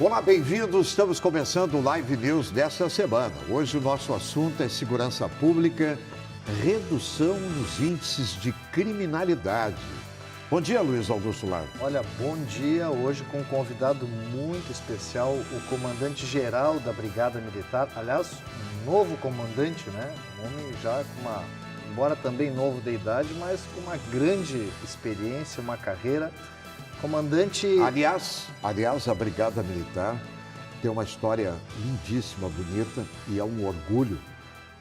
Olá, bem-vindos. Estamos começando o Live News desta semana. Hoje o nosso assunto é segurança pública, redução nos índices de criminalidade. Bom dia, Luiz Augusto Lar. Olha, bom dia. Hoje com um convidado muito especial, o comandante-geral da Brigada Militar. Aliás, um novo comandante, né? Um homem já com uma, embora também novo de idade, mas com uma grande experiência, uma carreira. Comandante... Aliás, a Brigada Militar tem uma história lindíssima, bonita, e é um orgulho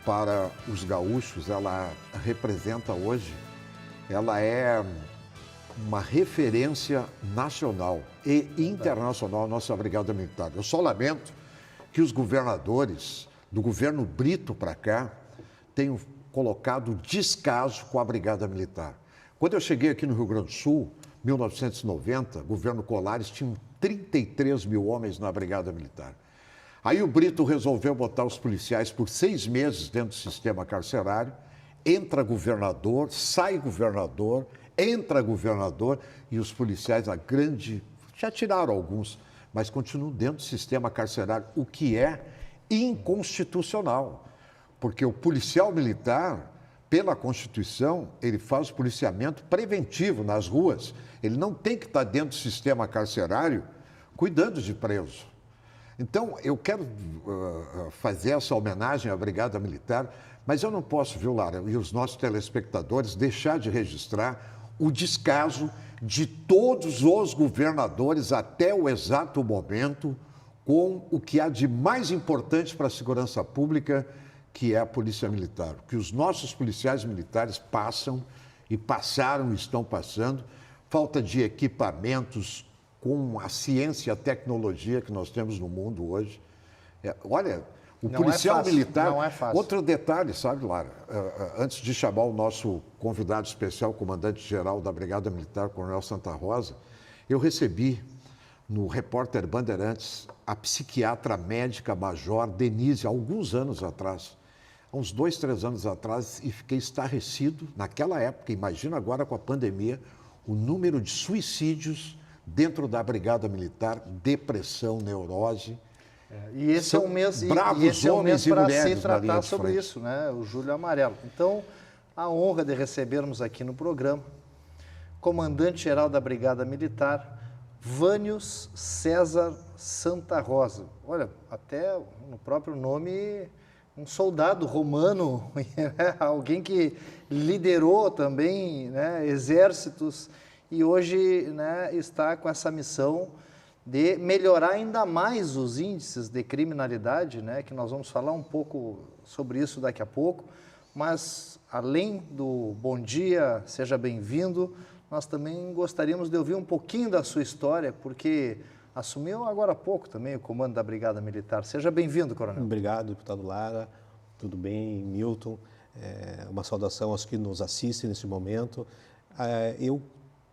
para os gaúchos. Ela representa hoje, ela é uma referência nacional e internacional, a nossa Brigada Militar. Eu só lamento que os governadores, do governo Brito para cá, tenham colocado descaso com a Brigada Militar. Quando eu cheguei aqui no Rio Grande do Sul, 1990, o governo Colares tinha 33 mil homens na Brigada Militar. Aí o Brito resolveu botar os policiais por 6 meses dentro do sistema carcerário, entra governador, sai governador, entra governador e os policiais, já tiraram alguns, mas continuam dentro do sistema carcerário, o que é inconstitucional, porque o policial militar, pela Constituição, ele faz policiamento preventivo nas ruas. Ele não tem que estar dentro do sistema carcerário cuidando de preso. Então, eu quero fazer essa homenagem à Brigada Militar, mas eu não posso, viu, Lara, e os nossos telespectadores, deixar de registrar o descaso de todos os governadores até o exato momento com o que há de mais importante para a segurança pública, que é a Polícia Militar. O que os nossos policiais militares passam e passaram e estão passando, falta de equipamentos com a ciência e a tecnologia que nós temos no mundo hoje. Olha, o policial militar... Não é fácil. Outro detalhe, sabe, Lara? Antes de chamar o nosso convidado especial, comandante-geral da Brigada Militar, Coronel Santa Rosa, eu recebi no Repórter Bandeirantes a psiquiatra médica major Denise, há alguns anos atrás, há uns 2, 3 anos atrás, e fiquei estarrecido naquela época. Imagina agora com a pandemia, o número de suicídios dentro da Brigada Militar, depressão, neurose. E esse é um mês, para se tratar sobre isso, né? O Julho Amarelo. Então, a honra de recebermos aqui no programa, comandante-geral da Brigada Militar, Vânios César Santa Rosa. Olha, até no próprio nome, um soldado romano, alguém que liderou também, né, exércitos, e hoje, né, está com essa missão de melhorar ainda mais os índices de criminalidade, né, que nós vamos falar um pouco sobre isso daqui a pouco, mas além do bom dia, seja bem-vindo, nós também gostaríamos de ouvir um pouquinho da sua história, porque assumiu agora há pouco também o comando da Brigada Militar. Seja bem-vindo, Coronel. Obrigado, deputado Lara. Tudo bem, Milton? Uma saudação aos que nos assistem nesse momento. Eu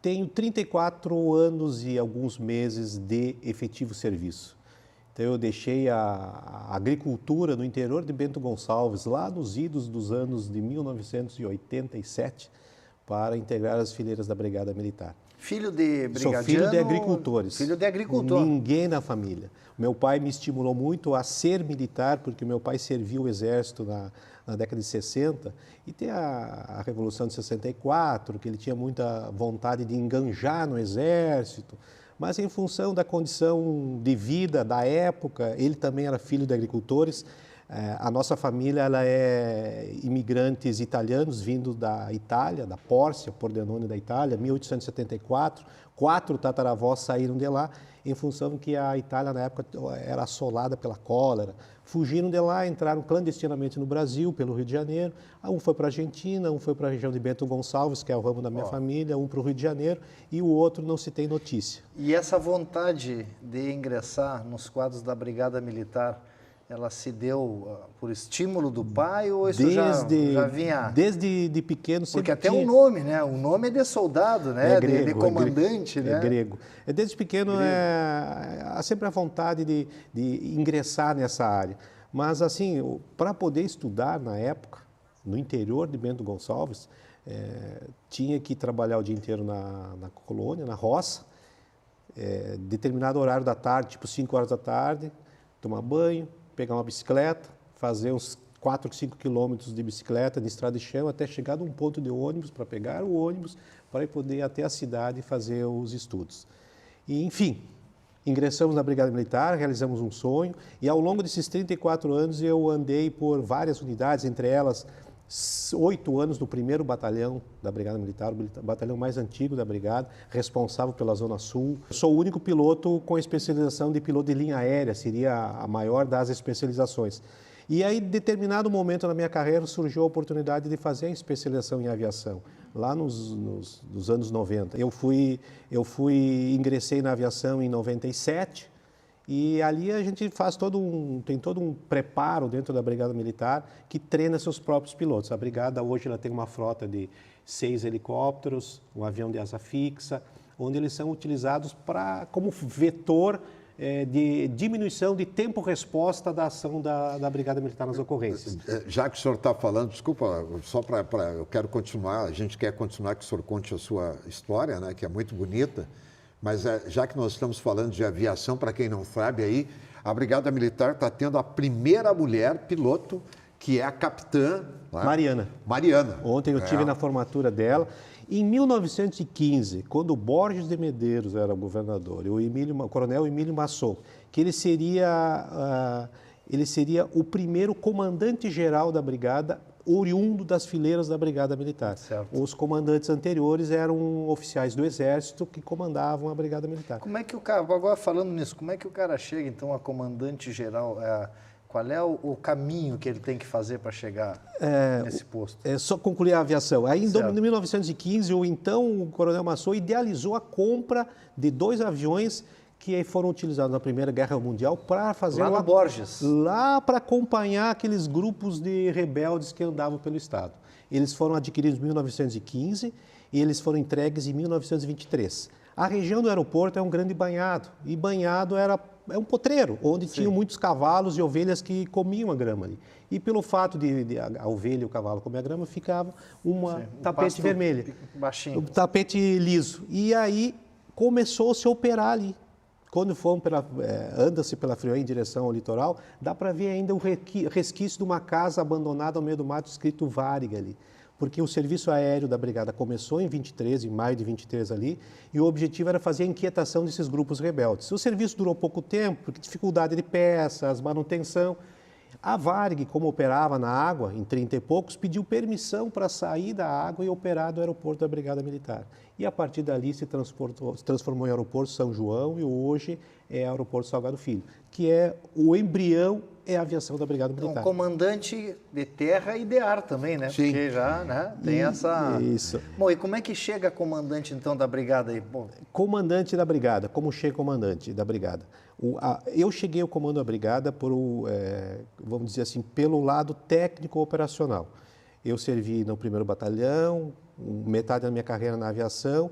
tenho 34 anos e alguns meses de efetivo serviço. Então, eu deixei a agricultura no interior de Bento Gonçalves, lá nos idos dos anos de 1987, para integrar as fileiras da Brigada Militar. Filho de brigadiano? Sou filho de agricultores. Filho de agricultor. Ninguém na família. Meu pai me estimulou muito a ser militar, porque meu pai serviu o Exército na década de 60, e tem a Revolução de 64, que ele tinha muita vontade de enganjar no Exército, mas em função da condição de vida da época, ele também era filho de agricultores. A nossa família ela é imigrantes italianos vindo da Itália, da Pórcia, Pordenone da Itália, 1874. 4 tataravós saíram de lá em função que a Itália na época era assolada pela cólera. Fugiram de lá, entraram clandestinamente no Brasil, pelo Rio de Janeiro. Um foi para a Argentina, um foi para a região de Bento Gonçalves, que é o ramo da minha família, um para o Rio de Janeiro, e o outro não se tem notícia. E essa vontade de ingressar nos quadros da Brigada Militar, ela se deu por estímulo do pai ou isso já vinha? Desde pequeno sempre Porque até tinha... o nome, né? O nome é de soldado, né? É grego, de comandante, né? É grego. Desde pequeno há sempre a vontade de ingressar nessa área. Mas assim, para poder estudar na época, no interior de Bento Gonçalves, tinha que trabalhar o dia inteiro na colônia, na roça. determinado horário da tarde, tipo 5 horas da tarde, tomar banho, pegar uma bicicleta, fazer uns 4, 5 quilômetros de bicicleta de estrada de chão até chegar num ponto de ônibus para pegar o ônibus para poder ir até a cidade e fazer os estudos. E, enfim, ingressamos na Brigada Militar, realizamos um sonho e ao longo desses 34 anos eu andei por várias unidades, entre elas 8 anos no 1º Batalhão da Brigada Militar, o batalhão mais antigo da Brigada, responsável pela Zona Sul. Sou o único piloto com especialização de piloto de linha aérea, seria a maior das especializações. E aí, em determinado momento na minha carreira, surgiu a oportunidade de fazer a especialização em aviação, lá nos anos 90. Ingressei na aviação em 97, e ali a gente tem todo um preparo dentro da Brigada Militar que treina seus próprios pilotos. A Brigada hoje ela tem uma frota de 6 helicópteros, um avião de asa fixa, onde eles são utilizados como vetor de diminuição de tempo-resposta da ação da Brigada Militar nas ocorrências. Já que o senhor está falando, desculpa, só eu quero continuar, a gente quer continuar que o senhor conte a sua história, né, que é muito bonita. Mas já que nós estamos falando de aviação, para quem não sabe aí, a Brigada Militar está tendo a primeira mulher piloto, que é a capitã... Mariana. Mariana. Ontem eu estive na formatura dela. Em 1915, quando o Borges de Medeiros era o governador, e o coronel Emílio Massot, que ele seria o primeiro comandante-geral da Brigada, oriundo das fileiras da Brigada Militar. Certo. Os comandantes anteriores eram oficiais do Exército que comandavam a Brigada Militar. Como é que o cara, agora falando nisso, como é que o cara chega então a comandante-geral? Qual é o caminho que ele tem que fazer para chegar nesse posto? É só concluir a aviação. Aí, em 1915, o coronel Massot idealizou a compra de 2 aviões que foram utilizados na Primeira Guerra Mundial para fazer... Lá no Borges. Lá para acompanhar aqueles grupos de rebeldes que andavam pelo Estado. Eles foram adquiridos em 1915 e eles foram entregues em 1923. A região do aeroporto é um grande banhado, e banhado é um potreiro, onde tinham muitos cavalos e ovelhas que comiam a grama ali. E pelo fato de a ovelha e o cavalo comer a grama, ficava tapete vermelho, baixinho. um tapete liso. E aí começou-se a operar ali. Quando anda-se pela freeway em direção ao litoral, dá para ver ainda o resquício de uma casa abandonada ao meio do mato, escrito Varig ali. Porque o serviço aéreo da Brigada começou em maio de 23 ali, e o objetivo era fazer a inquietação desses grupos rebeldes. O serviço durou pouco tempo, porque dificuldade de peças, manutenção. A Varig, como operava na água, em 30 e poucos, pediu permissão para sair da água e operar do aeroporto da Brigada Militar. E a partir dali se transformou em aeroporto São João e hoje é aeroporto Salgado Filho, que é o embrião, é a aviação da Brigada Militar. Um comandante de terra e de ar também, né? Sim. Porque já tem essa... Isso. Bom, e como é que chega comandante, então, da Brigada aí? Bom, comandante da Brigada, como chega comandante da Brigada? Eu cheguei ao comando da Brigada vamos dizer assim, pelo lado técnico-operacional. Eu servi no 1º Batalhão, metade da minha carreira na aviação.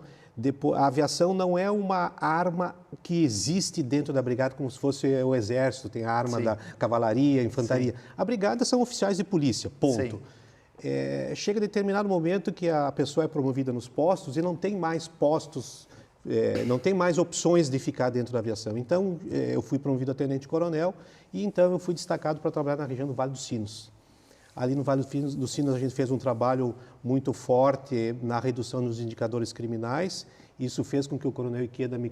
A aviação não é uma arma que existe dentro da Brigada como se fosse o Exército, tem a arma da cavalaria, infantaria. Sim. A Brigada são oficiais de polícia, ponto. Chega determinado momento que a pessoa é promovida nos postos e não tem mais postos, não tem mais opções de ficar dentro da aviação. Então, eu fui promovido a tenente-coronel e então eu fui destacado para trabalhar na região do Vale dos Sinos. Ali no Vale dos Sinos a gente fez um trabalho muito forte na redução dos indicadores criminais. Isso fez com que o coronel Ikeda me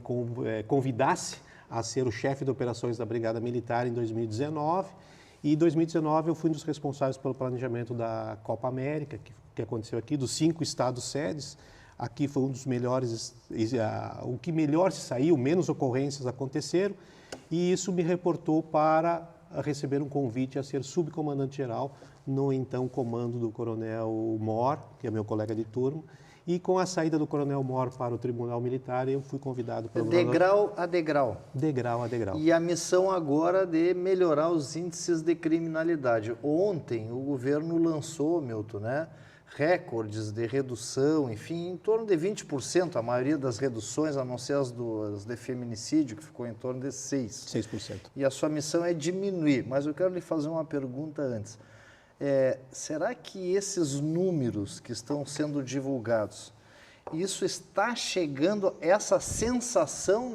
convidasse a ser o chefe de operações da Brigada Militar em 2019. E em 2019 eu fui um dos responsáveis pelo planejamento da Copa América, que aconteceu aqui, dos 5 estados sedes. Aqui foi um dos melhores, o que melhor se saiu, menos ocorrências aconteceram. E isso me reportou para receber um convite a ser subcomandante-geral no então comando do Coronel Mor, que é meu colega de turma, e com a saída do Coronel Mor para o Tribunal Militar, eu fui convidado pelo degrau a degrau. Degrau a degrau. E a missão agora de melhorar os índices de criminalidade. Ontem o governo lançou, Milton, né, recordes de redução, enfim, em torno de 20%, a maioria das reduções, a não ser as de feminicídio, que ficou em torno de 6%. E a sua missão é diminuir, mas eu quero lhe fazer uma pergunta antes. Será que esses números que estão sendo divulgados, Isso está chegando, essa sensação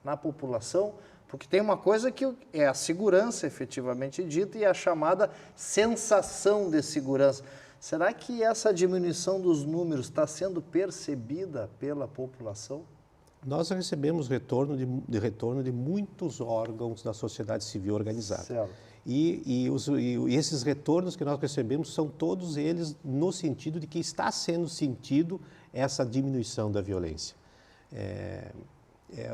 na população, porque tem uma coisa que é a segurança efetivamente dita e a chamada sensação de segurança. Será que essa diminuição dos números está sendo percebida pela população? Nós recebemos retorno de muitos órgãos da sociedade civil organizada. Certo. E esses retornos que nós recebemos são todos eles no sentido de que está sendo sentido essa diminuição da violência.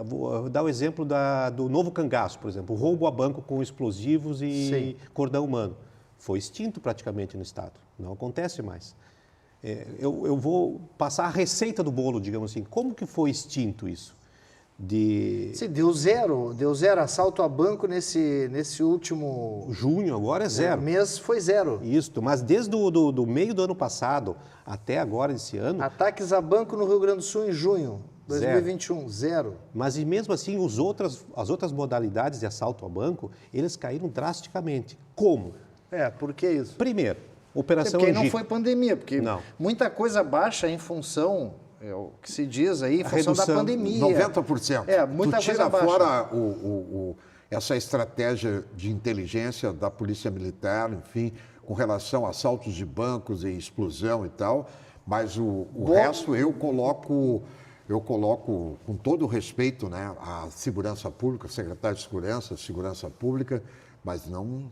Vou dar o exemplo do novo cangaço, por exemplo, o roubo a banco com explosivos e Sim. cordão humano. Foi extinto praticamente no Estado, não acontece mais. Eu vou passar a receita do bolo, digamos assim. Como que foi extinto isso? Sim, deu zero, assalto a banco nesse último... Junho agora é zero. Mês foi zero. Isso, mas desde do meio do ano passado até agora, esse ano... Ataques a banco no Rio Grande do Sul em junho, 2021, zero. Mas e mesmo assim, as outras modalidades de assalto a banco, eles caíram drasticamente. Como? Por que isso? Primeiro, Operação Porque Angico. não foi pandemia, porque muita coisa baixa em função, o que se diz aí, em função da pandemia. 90%. Muita tu tira coisa fora essa estratégia de inteligência da Polícia Militar, enfim, com relação a assaltos de bancos e explosão e tal, mas o resto eu coloco com todo o respeito, né, a segurança pública, secretário de segurança pública, mas não...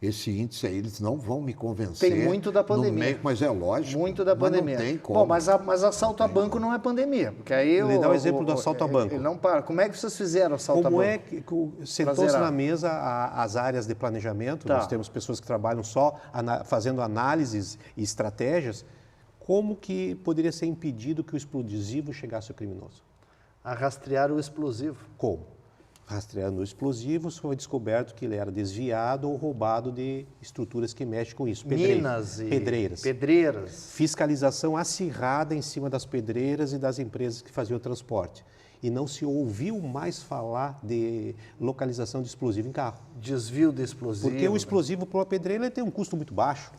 Esse índice aí, eles não vão me convencer. Tem muito da pandemia. Mas é lógico. Muito da pandemia. Não tem como. Bom, mas assalto a banco não é pandemia. Porque aí Ele dá o exemplo do assalto a banco. Ele não para. Como é que vocês fizeram assalto a banco? Como é que sentou-se na mesa as áreas de planejamento? Nós temos pessoas que trabalham só fazendo análises e estratégias. Como que poderia ser impedido que o explosivo chegasse ao criminoso? A rastrear o explosivo. Como? Rastreando o explosivo, foi descoberto que ele era desviado ou roubado de estruturas que mexem com isso. Minas e pedreiras. Fiscalização acirrada em cima das pedreiras e das empresas que faziam o transporte. E não se ouviu mais falar de localização de explosivo em carro. Desvio de explosivo. Porque o explosivo para uma pedreira ele tem um custo muito baixo.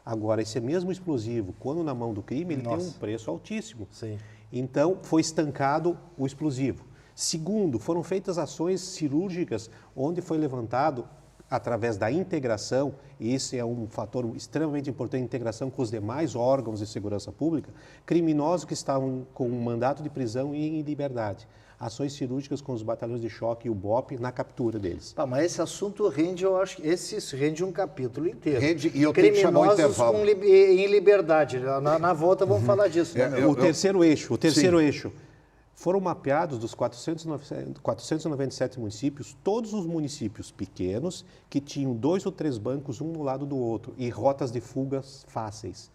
Agora, esse mesmo explosivo, quando na mão do crime, ele tem um preço altíssimo. Sim. Então, foi estancado o explosivo. Segundo, foram feitas ações cirúrgicas onde foi levantado, através da integração, e esse é um fator extremamente importante, a integração com os demais órgãos de segurança pública, criminosos que estavam com um mandato de prisão e em liberdade. Ações cirúrgicas com os batalhões de choque e o BOP na captura deles. Mas esse assunto rende, eu acho que esse rende um capítulo inteiro. E eu tenho que chamar o intervalo. Em liberdade. Na volta vamos falar disso. O terceiro eixo. Foram mapeados dos 497 municípios, todos os municípios pequenos que tinham 2 ou 3 bancos, um no lado do outro, e rotas de fugas fáceis.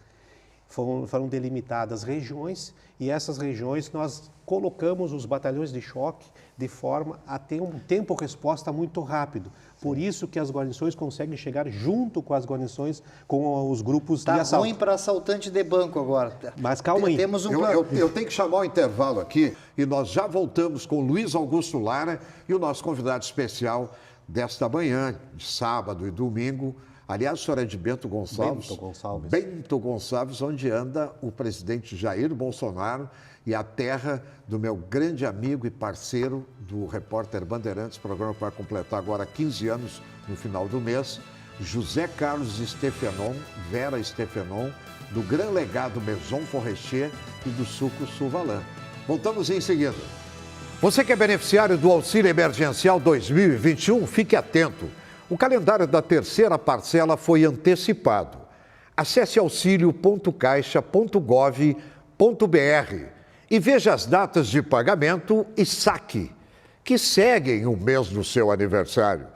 Foram delimitadas regiões e essas regiões nós colocamos os batalhões de choque de forma a ter um tempo-resposta muito rápido. Por isso que as guarnições conseguem chegar junto com as guarnições, com os grupos de assalto. Está ruim para assaltante de banco agora. Mas calma aí. Temos eu tenho que chamar o intervalo aqui e nós já voltamos com Luiz Augusto Lara e o nosso convidado especial desta manhã, de sábado e domingo. Aliás, o senhor é de Bento Gonçalves. Bento Gonçalves, onde anda o presidente Jair Bolsonaro e a terra do meu grande amigo e parceiro do Repórter Bandeirantes, programa que vai completar agora 15 anos no final do mês, José Carlos Stephenon, Vera Stephenon, do Gran Legado Maison Forestier e do Suco Suvalan. Voltamos em seguida. Você que é beneficiário do Auxílio Emergencial 2021, fique atento. O calendário da terceira parcela foi antecipado. Acesse auxilio.caixa.gov.br e veja as datas de pagamento e saque, que seguem o mês do seu aniversário.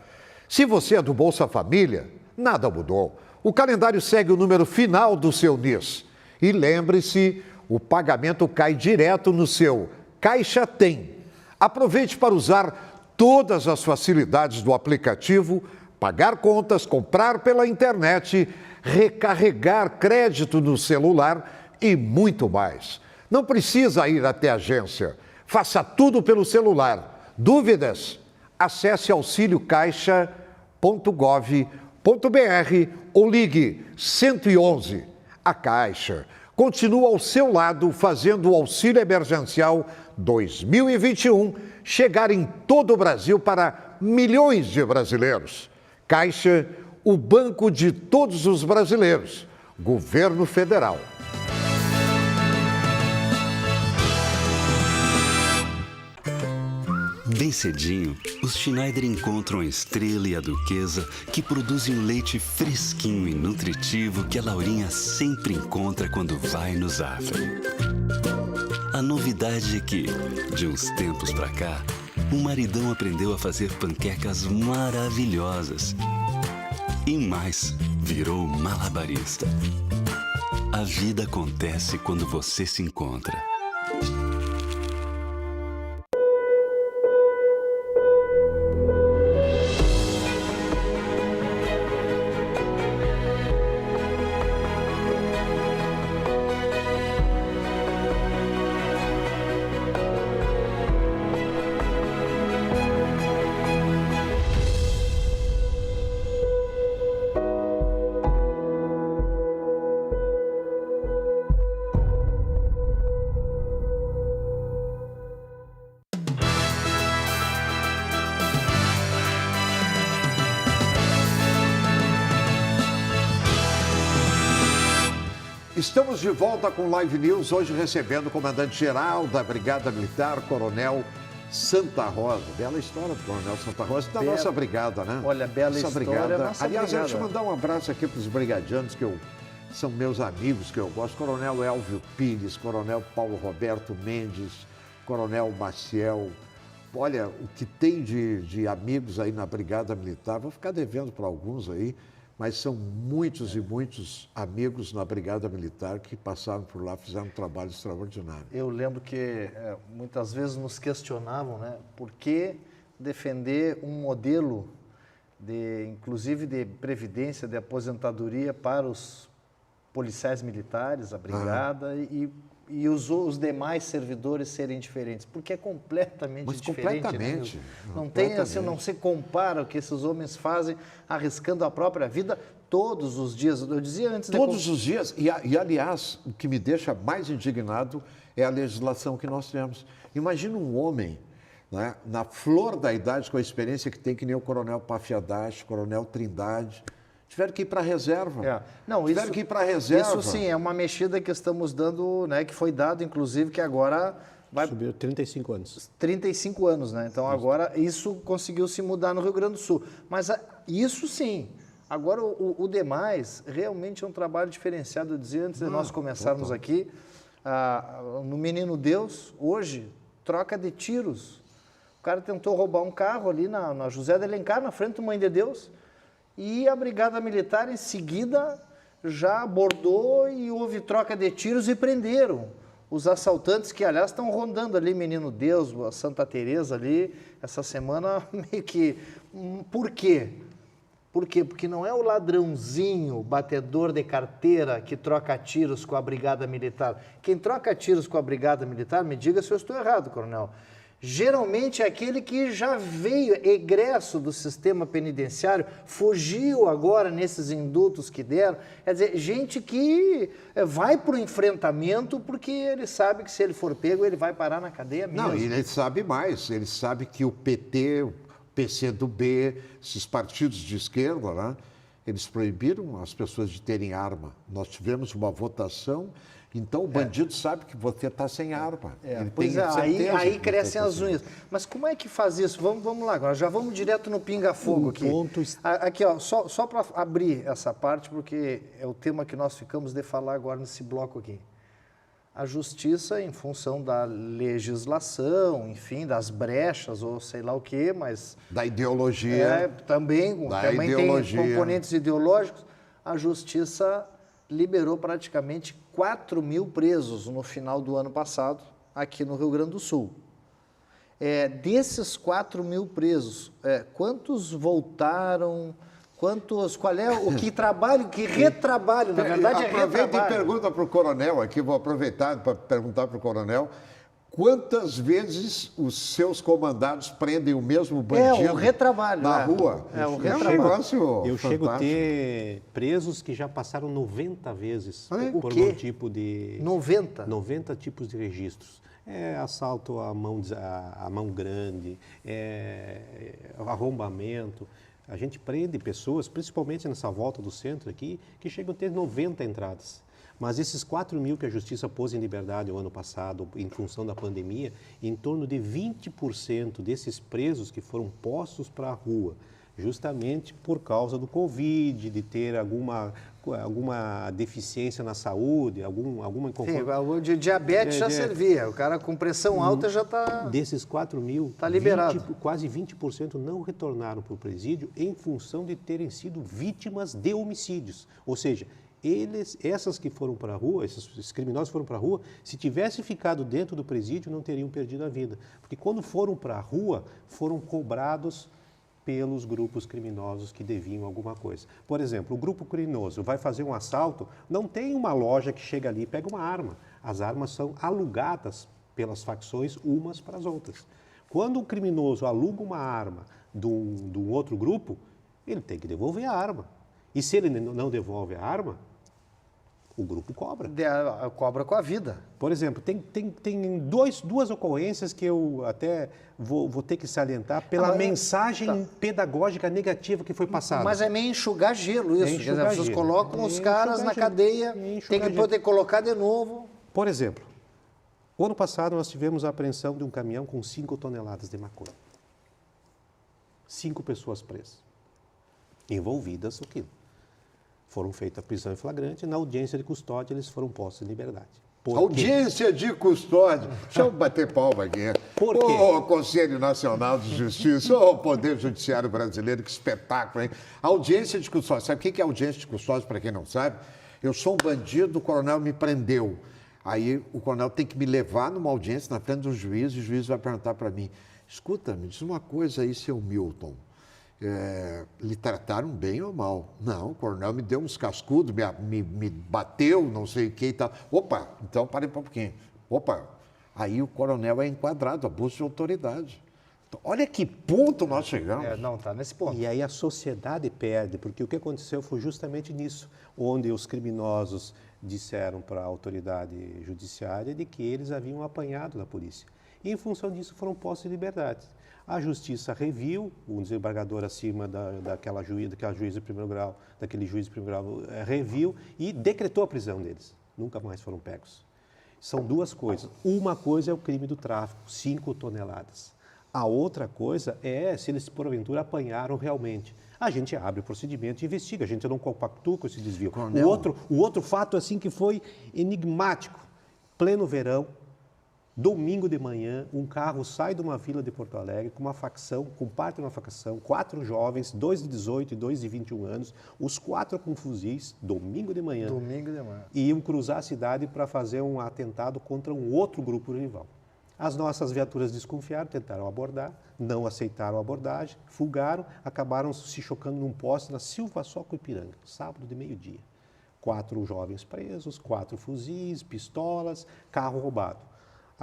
Se você é do Bolsa Família, nada mudou. O calendário segue o número final do seu NIS. E lembre-se, o pagamento cai direto no seu Caixa Tem. Aproveite para usar todas as facilidades do aplicativo, pagar contas, comprar pela internet, recarregar crédito no celular e muito mais. Não precisa ir até a agência. Faça tudo pelo celular. Dúvidas? Acesse auxiliocaixa.gov.br ou ligue 111. A Caixa, continua ao seu lado fazendo o Auxílio Emergencial 2021 chegar em todo o Brasil para milhões de brasileiros. Caixa, o banco de todos os brasileiros. Governo Federal. Bem cedinho, os Schneider encontram a Estrela e a Duquesa, que produzem um leite fresquinho e nutritivo que a Laurinha sempre encontra quando vai no Zafari. A novidade é que, de uns tempos pra cá, o maridão aprendeu a fazer panquecas maravilhosas. E mais, virou malabarista. A vida acontece quando você se encontra. Estamos de volta com Live News, hoje recebendo o comandante-geral da Brigada Militar, Coronel Santa Rosa. Bela história do Coronel Santa Rosa, da nossa brigada, né? Olha, bela história, brigada. Nossa Aliás, brigada. deixa eu mandar um abraço aqui para os brigadianos, são meus amigos que eu gosto. Coronel Elvio Pires, Coronel Paulo Roberto Mendes, Coronel Maciel. Olha, o que tem de amigos aí na Brigada Militar, vou ficar devendo para alguns aí, mas são muitos e muitos amigos na Brigada Militar que passaram por lá, fizeram um trabalho extraordinário. Eu lembro que muitas vezes nos questionavam, né, por que defender um modelo, inclusive de previdência, de aposentadoria para os policiais militares, a Brigada, e os demais servidores serem diferentes, porque é completamente diferente. Completamente. Né? Não tem assim, não se compara o que esses homens fazem arriscando a própria vida todos os dias. Eu dizia antes... Todos os dias. E, aliás, o que me deixa mais indignado é a legislação que nós temos. Imagina um homem, né, na flor da idade, com a experiência que tem, que nem o Coronel Pafiadache, Coronel Trindade... Tiveram que ir para a reserva. Tiveram que ir para a reserva. Isso sim, é uma mexida que estamos dando, né, que foi dado, inclusive, que agora vai... Subiu 35 anos. 35 anos, né? Então, agora, isso conseguiu se mudar no Rio Grande do Sul. Mas isso sim. Agora, o demais, realmente é um trabalho diferenciado. Eu dizia antes de nós começarmos aqui, no Menino Deus, hoje, troca de tiros. O cara tentou roubar um carro ali na José de Alencar, na frente do Mãe de Deus. E a Brigada Militar, em seguida, já abordou e houve troca de tiros e prenderam os assaltantes que, aliás, estão rondando ali, Menino Deus, a Santa Teresa ali, essa semana, meio que... Por quê? Por quê? Porque não é o ladrãozinho, o batedor de carteira que troca tiros com a Brigada Militar. Quem troca tiros com a Brigada Militar, me diga se eu estou errado, coronel, geralmente é aquele que já veio egresso do sistema penitenciário, fugiu agora nesses indultos que deram. Quer dizer, gente que vai para o enfrentamento porque ele sabe que se ele for pego, ele vai parar na cadeia mesmo. Não, e ele sabe mais, ele sabe que o PT, o PCdoB, esses partidos de esquerda, né, eles proibiram as pessoas de terem arma. Nós tivemos uma votação... Então, o bandido sabe que você está sem arma. Pois é, aí crescem as unhas. Mas como é que faz isso? Vamos lá, agora já vamos direto no pinga-fogo aqui. Aqui, ó, só para abrir essa parte, porque é o tema que nós ficamos de falar agora nesse bloco aqui. A justiça, em função da legislação, enfim, das brechas ou sei lá o quê, mas... Da ideologia. Também tem componentes ideológicos. A justiça liberou praticamente 4 mil presos no final do ano passado, aqui no Rio Grande do Sul. Desses 4 mil presos, quantos voltaram? Qual é o que trabalho, que retrabalho, na verdade é retrabalho. Aproveita e pergunta para o coronel aqui, vou aproveitar para perguntar para o coronel, Quantas vezes os seus comandados prendem o mesmo bandido o retrabalho, na rua? O retrabalho. Eu chego a ter presos que já passaram 90 vezes por um tipo de... 90? 90 tipos de registros. Assalto à mão grande, arrombamento. A gente prende pessoas, principalmente nessa volta do centro aqui, que chegam a ter 90 entradas. Mas esses 4 mil que a Justiça pôs em liberdade o ano passado, em função da pandemia, em torno de 20% desses presos que foram postos para a rua, justamente por causa do Covid, de ter alguma deficiência na saúde, alguma inconformidade. Sim, de diabetes já servia, o cara com pressão alta já está... Desses 4 mil, tá liberado. Quase 20% não retornaram para o presídio em função de terem sido vítimas de homicídios. Ou seja, essas que foram para a rua, esses criminosos foram para a rua, se tivessem ficado dentro do presídio, não teriam perdido a vida. Porque quando foram para a rua, foram cobrados pelos grupos criminosos que deviam alguma coisa. Por exemplo, o grupo criminoso vai fazer um assalto, não tem uma loja que chega ali e pega uma arma. As armas são alugadas pelas facções umas para as outras. Quando o criminoso aluga uma arma de um outro grupo, ele tem que devolver a arma. E se ele não devolve a arma, o grupo cobra. Cobra com a vida. Por exemplo, tem duas ocorrências que eu até vou ter que salientar pela mensagem pedagógica negativa que foi passada. Mas é meio enxugar gelo isso. Quer dizer, vocês colocam os caras na cadeia, tem que poder colocar de novo. Por exemplo, o ano passado nós tivemos a apreensão de um caminhão com 5 toneladas de maconha. 5 pessoas presas, envolvidas naquilo. Foram feitas a prisão em flagrante e na audiência de custódia eles foram postos em liberdade. Audiência de custódia. Deixa eu bater palma aqui. Por quê? Ô, Conselho Nacional de Justiça, ô, Poder Judiciário Brasileiro, que espetáculo, hein? Audiência de custódia. Sabe o que é audiência de custódia, para quem não sabe? Eu sou um bandido, o coronel me prendeu. Aí o coronel tem que me levar numa audiência na frente do juiz e o juiz vai perguntar para mim, escuta, me diz uma coisa aí, seu Milton. Lhe trataram bem ou mal? Não, o coronel me deu uns cascudos, me bateu, não sei o que e tal. Opa, então parei um pouquinho. Opa, aí o coronel é enquadrado, abuso de autoridade. Então, olha que ponto nós chegamos. Não, está nesse ponto. E aí a sociedade perde, porque o que aconteceu foi justamente nisso, onde os criminosos disseram para a autoridade judiciária de que eles haviam apanhado da polícia. E em função disso foram postos em liberdade. A justiça reviu, um desembargador acima daquele juiz de primeiro grau, reviu e decretou a prisão deles. Nunca mais foram pegos. São duas coisas. Uma coisa é o crime do tráfico, 5 toneladas. A outra coisa é se eles, porventura, apanharam realmente. A gente abre o procedimento e investiga, a gente não compactua com esse desvio. O outro fato assim que foi enigmático, pleno verão, domingo de manhã, um carro sai de uma vila de Porto Alegre com uma facção, com parte de uma facção, 4 jovens, 2 de 18 e 2 de 21 anos, os 4 com fuzis, domingo de manhã. E iam cruzar a cidade para fazer um atentado contra um outro grupo rival. As nossas viaturas desconfiaram, tentaram abordar, não aceitaram a abordagem, fugaram, acabaram se chocando num poste na Silva Soco Ipiranga, sábado de meio-dia. 4 jovens presos, 4 fuzis, pistolas, carro roubado.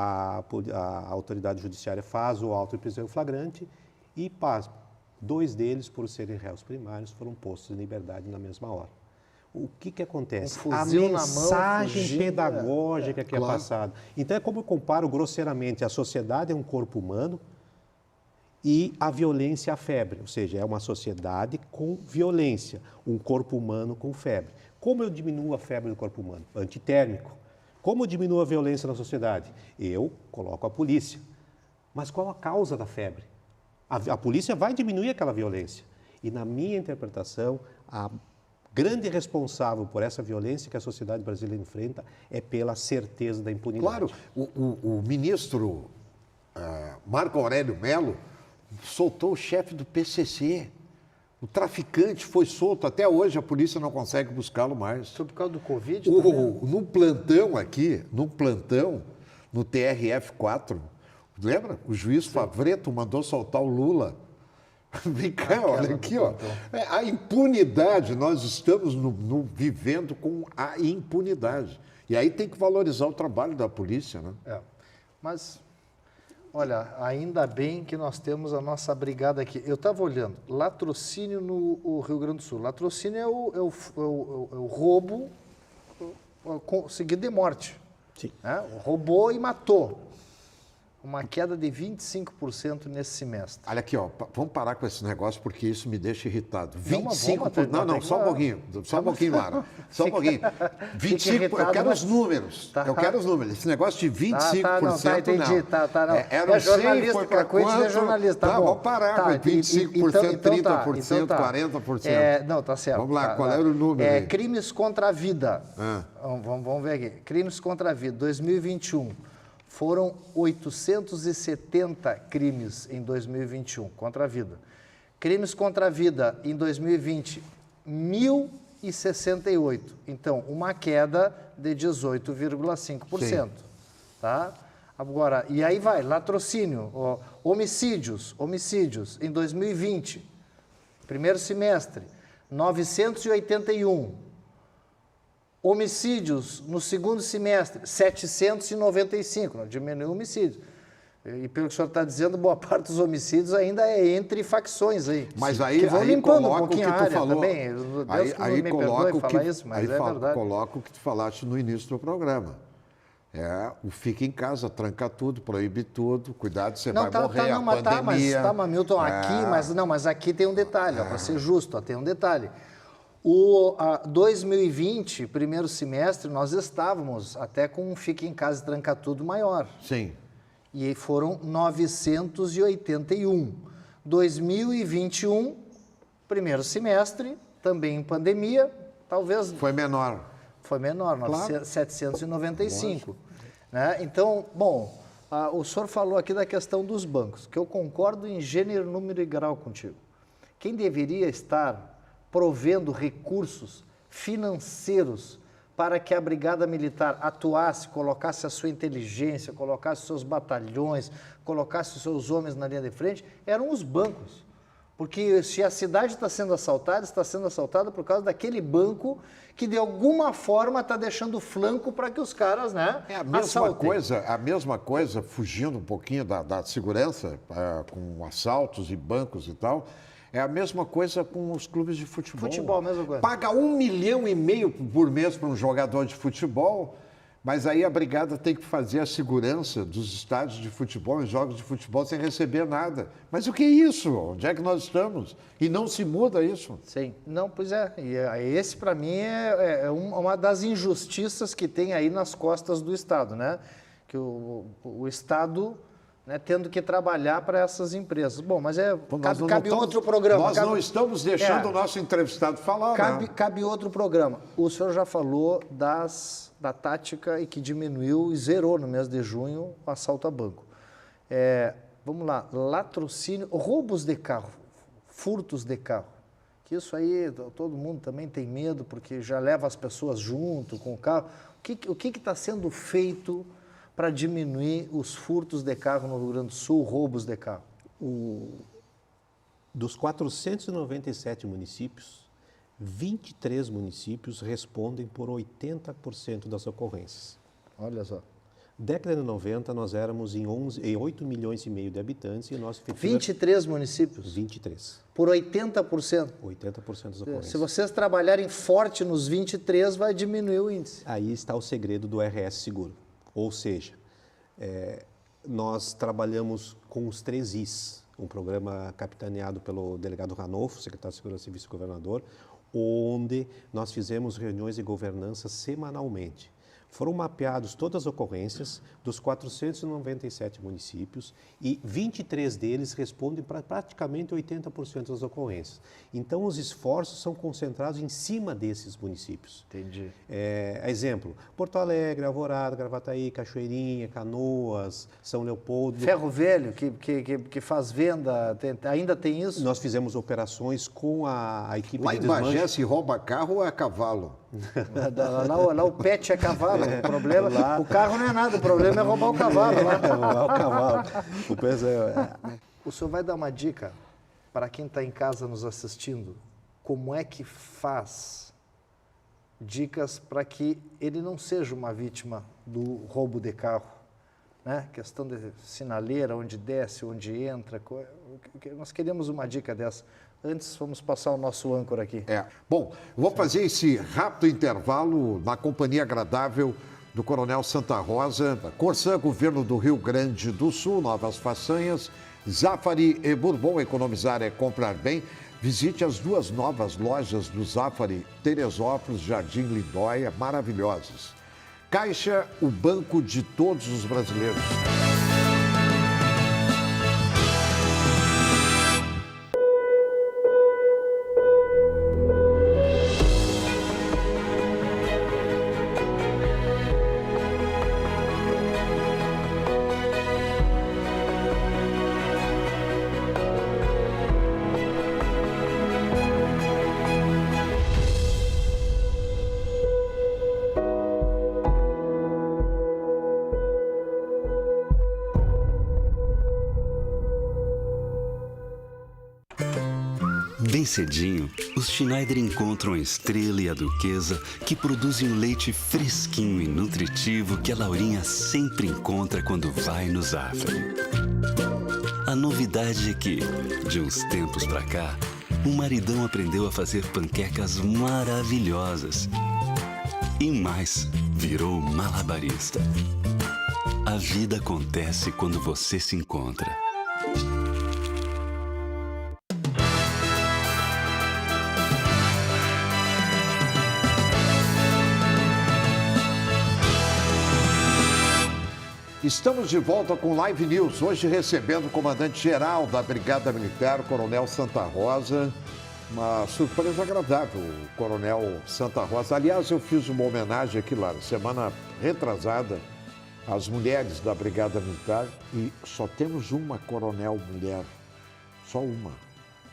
A autoridade judiciária faz o auto de prisão em flagrante e, pasmo, 2 deles, por serem réus primários, foram postos em liberdade na mesma hora. O que acontece? A mensagem pedagógica que é passada. Então, é como eu comparo grosseiramente a sociedade é um corpo humano e a violência a febre, ou seja, é uma sociedade com violência, um corpo humano com febre. Como eu diminuo a febre do corpo humano? Antitérmico. Como eu diminuo a violência na sociedade? Eu coloco a polícia. Mas qual a causa da febre? A polícia vai diminuir aquela violência. E, na minha interpretação, a grande responsável por essa violência que a sociedade brasileira enfrenta é pela certeza da impunidade. Claro, o ministro Marco Aurélio Mello soltou o chefe do PCC. O traficante foi solto, até hoje a polícia não consegue buscá-lo mais. Isso por causa do Covid? No plantão aqui, no TRF4, lembra? O juiz Favreto mandou soltar o Lula. Vem cá, olha aqui, ó. A impunidade, nós estamos vivendo com a impunidade. E aí tem que valorizar o trabalho da polícia, né? Mas, olha, ainda bem que nós temos a nossa brigada aqui. Eu estava olhando, latrocínio no Rio Grande do Sul. Latrocínio é o roubo seguido de morte. Sim. Né? Roubou e matou. Uma queda de 25% nesse semestre. Olha aqui, ó, vamos parar com esse negócio porque isso me deixa irritado. Não, 25%. Não, só um pouquinho. Só um pouquinho, Lara. Só um pouquinho. 25%. Eu quero os números. Eu quero os números. Esse negócio de 25%. Tá, entendi. Não. Não. Era 100, foi para quanto? É jornalista, tá bom. Vamos parar com 25%, 30%, 40%. Não, tá certo. Vamos lá, qual era o número aí? Crimes contra a vida. Vamos ver aqui. Crimes contra a vida, 2021. Foram 870 crimes em 2021 contra a vida. Crimes contra a vida em 2020, 1.068. Então, uma queda de 18,5%. Tá? Agora, e aí vai, latrocínio, homicídios em 2020, primeiro semestre, 981. Homicídios no segundo semestre, 795, não diminuiu o homicídio. E pelo que o senhor está dizendo, boa parte dos homicídios ainda é entre facções aí. Mas aí, que vão limpando coloca um pouquinho o que a tu área falou. Também. Deus Aí me coloca perdoe o que falar isso, mas é verdade. Coloca o que tu falaste no início do programa. O fica em casa, tranca tudo, proíbe tudo, cuidado, você vai morrer, a pandemia. Mas Milton, mas aqui tem um detalhe, para ser justo, tem um detalhe. 2020, primeiro semestre, nós estávamos até com um fica em casa e tranca tudo maior. Sim. E foram 981. 2021, primeiro semestre, também em pandemia, talvez... Foi menor. Foi menor, claro. 795. Né? Então, bom, o senhor falou aqui da questão dos bancos, que eu concordo em gênero, número e grau contigo. Quem deveria estar provendo recursos financeiros para que a Brigada Militar atuasse, colocasse a sua inteligência, colocasse seus batalhões, colocasse os seus homens na linha de frente, eram os bancos. Porque se a cidade está sendo assaltada por causa daquele banco que de alguma forma está deixando flanco para que os caras, né, a mesma coisa, fugindo um pouquinho da segurança, com assaltos e bancos e tal, é a mesma coisa com os clubes de futebol. Futebol, a mesma coisa. Paga 1,5 milhão por mês para um jogador de futebol, mas aí a brigada tem que fazer a segurança dos estádios de futebol, em jogos de futebol, sem receber nada. Mas o que é isso? Onde é que nós estamos? E não se muda isso. Sim. Não, pois é. E esse, para mim, é uma das injustiças que tem aí nas costas do Estado, né? Que o Estado... Né, tendo que trabalhar para essas empresas. Bom, mas cabe outro programa. Não estamos deixando o nosso entrevistado falar. Cabe outro programa. O senhor já falou da tática e que diminuiu e zerou no mês de junho o assalto a banco. Vamos lá, latrocínio, roubos de carro, furtos de carro. Que isso aí todo mundo também tem medo porque já leva as pessoas junto com o carro. O que está sendo feito para diminuir os furtos de carro no Rio Grande do Sul, roubos de carro? Dos 497 municípios, 23 municípios respondem por 80% das ocorrências. Olha só. Década de 90, nós éramos em 8 milhões e meio de habitantes e o nosso efetivo... 23 municípios? 23. Por 80%? 80% das ocorrências. Se vocês trabalharem forte nos 23, vai diminuir o índice. Aí está o segredo do RS Seguro. Ou seja, nós trabalhamos com os 3 Is, um programa capitaneado pelo delegado Ranolfo, secretário de Segurança e vice-governador, onde nós fizemos reuniões de governança semanalmente. Foram mapeados todas as ocorrências dos 497 municípios e 23 deles respondem para praticamente 80% das ocorrências. Então, os esforços são concentrados em cima desses municípios. Entendi. Exemplo, Porto Alegre, Alvorada, Gravataí, Cachoeirinha, Canoas, São Leopoldo. Ferro Velho, que faz venda, ainda tem isso? Nós fizemos operações com a equipe lá de desmanche. Lá em Bagé, se rouba carro ou é cavalo? Lá o pet é cavalo, o problema, o carro não é nada, o problema é roubar o cavalo. Roubar o cavalo. O senhor vai dar uma dica para quem está em casa nos assistindo, como é que faz dicas para que ele não seja uma vítima do roubo de carro, né? Questão de sinaleira, onde desce, onde entra. Nós queríamos uma dica dessa. Antes, vamos passar o nosso âncora aqui. Bom, vou fazer esse rápido intervalo na companhia agradável do Coronel Santa Rosa, Corsã, Governo do Rio Grande do Sul, novas façanhas, Zafari e Bourbon, economizar é comprar bem. Visite as 2 novas lojas do Zafari, Teresópolis, Jardim Lindóia, maravilhosas. Caixa, o banco de todos os brasileiros. Bem cedinho, os Schneider encontram a Estrela e a Duquesa, que produzem um leite fresquinho e nutritivo que a Laurinha sempre encontra quando vai no Zafari. A novidade é que, de uns tempos pra cá, o maridão aprendeu a fazer panquecas maravilhosas. E mais, virou malabarista. A vida acontece quando você se encontra. Estamos de volta com Live News, hoje recebendo o comandante-geral da Brigada Militar, Coronel Santa Rosa. Uma surpresa agradável, o Coronel Santa Rosa. Aliás, eu fiz uma homenagem aqui lá, semana retrasada, às mulheres da Brigada Militar, e só temos uma coronel mulher, só uma,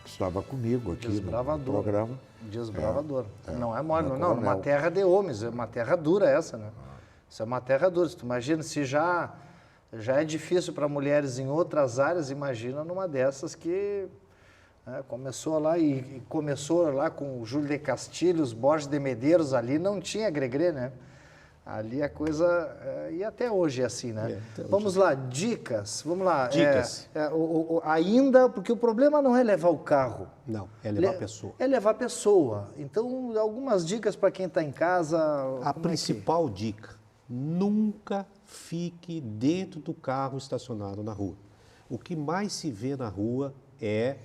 que estava comigo aqui no programa. Desbravador. Não é mole, não, uma terra de homens, é uma terra dura essa, né? Isso é uma terra dura. Tu imagina, se já é difícil para mulheres em outras áreas, imagina numa dessas que começou lá e começou lá com o Júlio de Castilhos, Borges de Medeiros, ali não tinha gregrê, né? Ali a coisa, e até hoje é assim, né? Vamos lá, dicas, vamos lá. Dicas. Ainda, porque o problema não é levar o carro. Não, é levar a pessoa. É levar a pessoa. Então, algumas dicas para quem está em casa. A principal dica: nunca fique dentro do carro estacionado na rua. O que mais se vê na rua é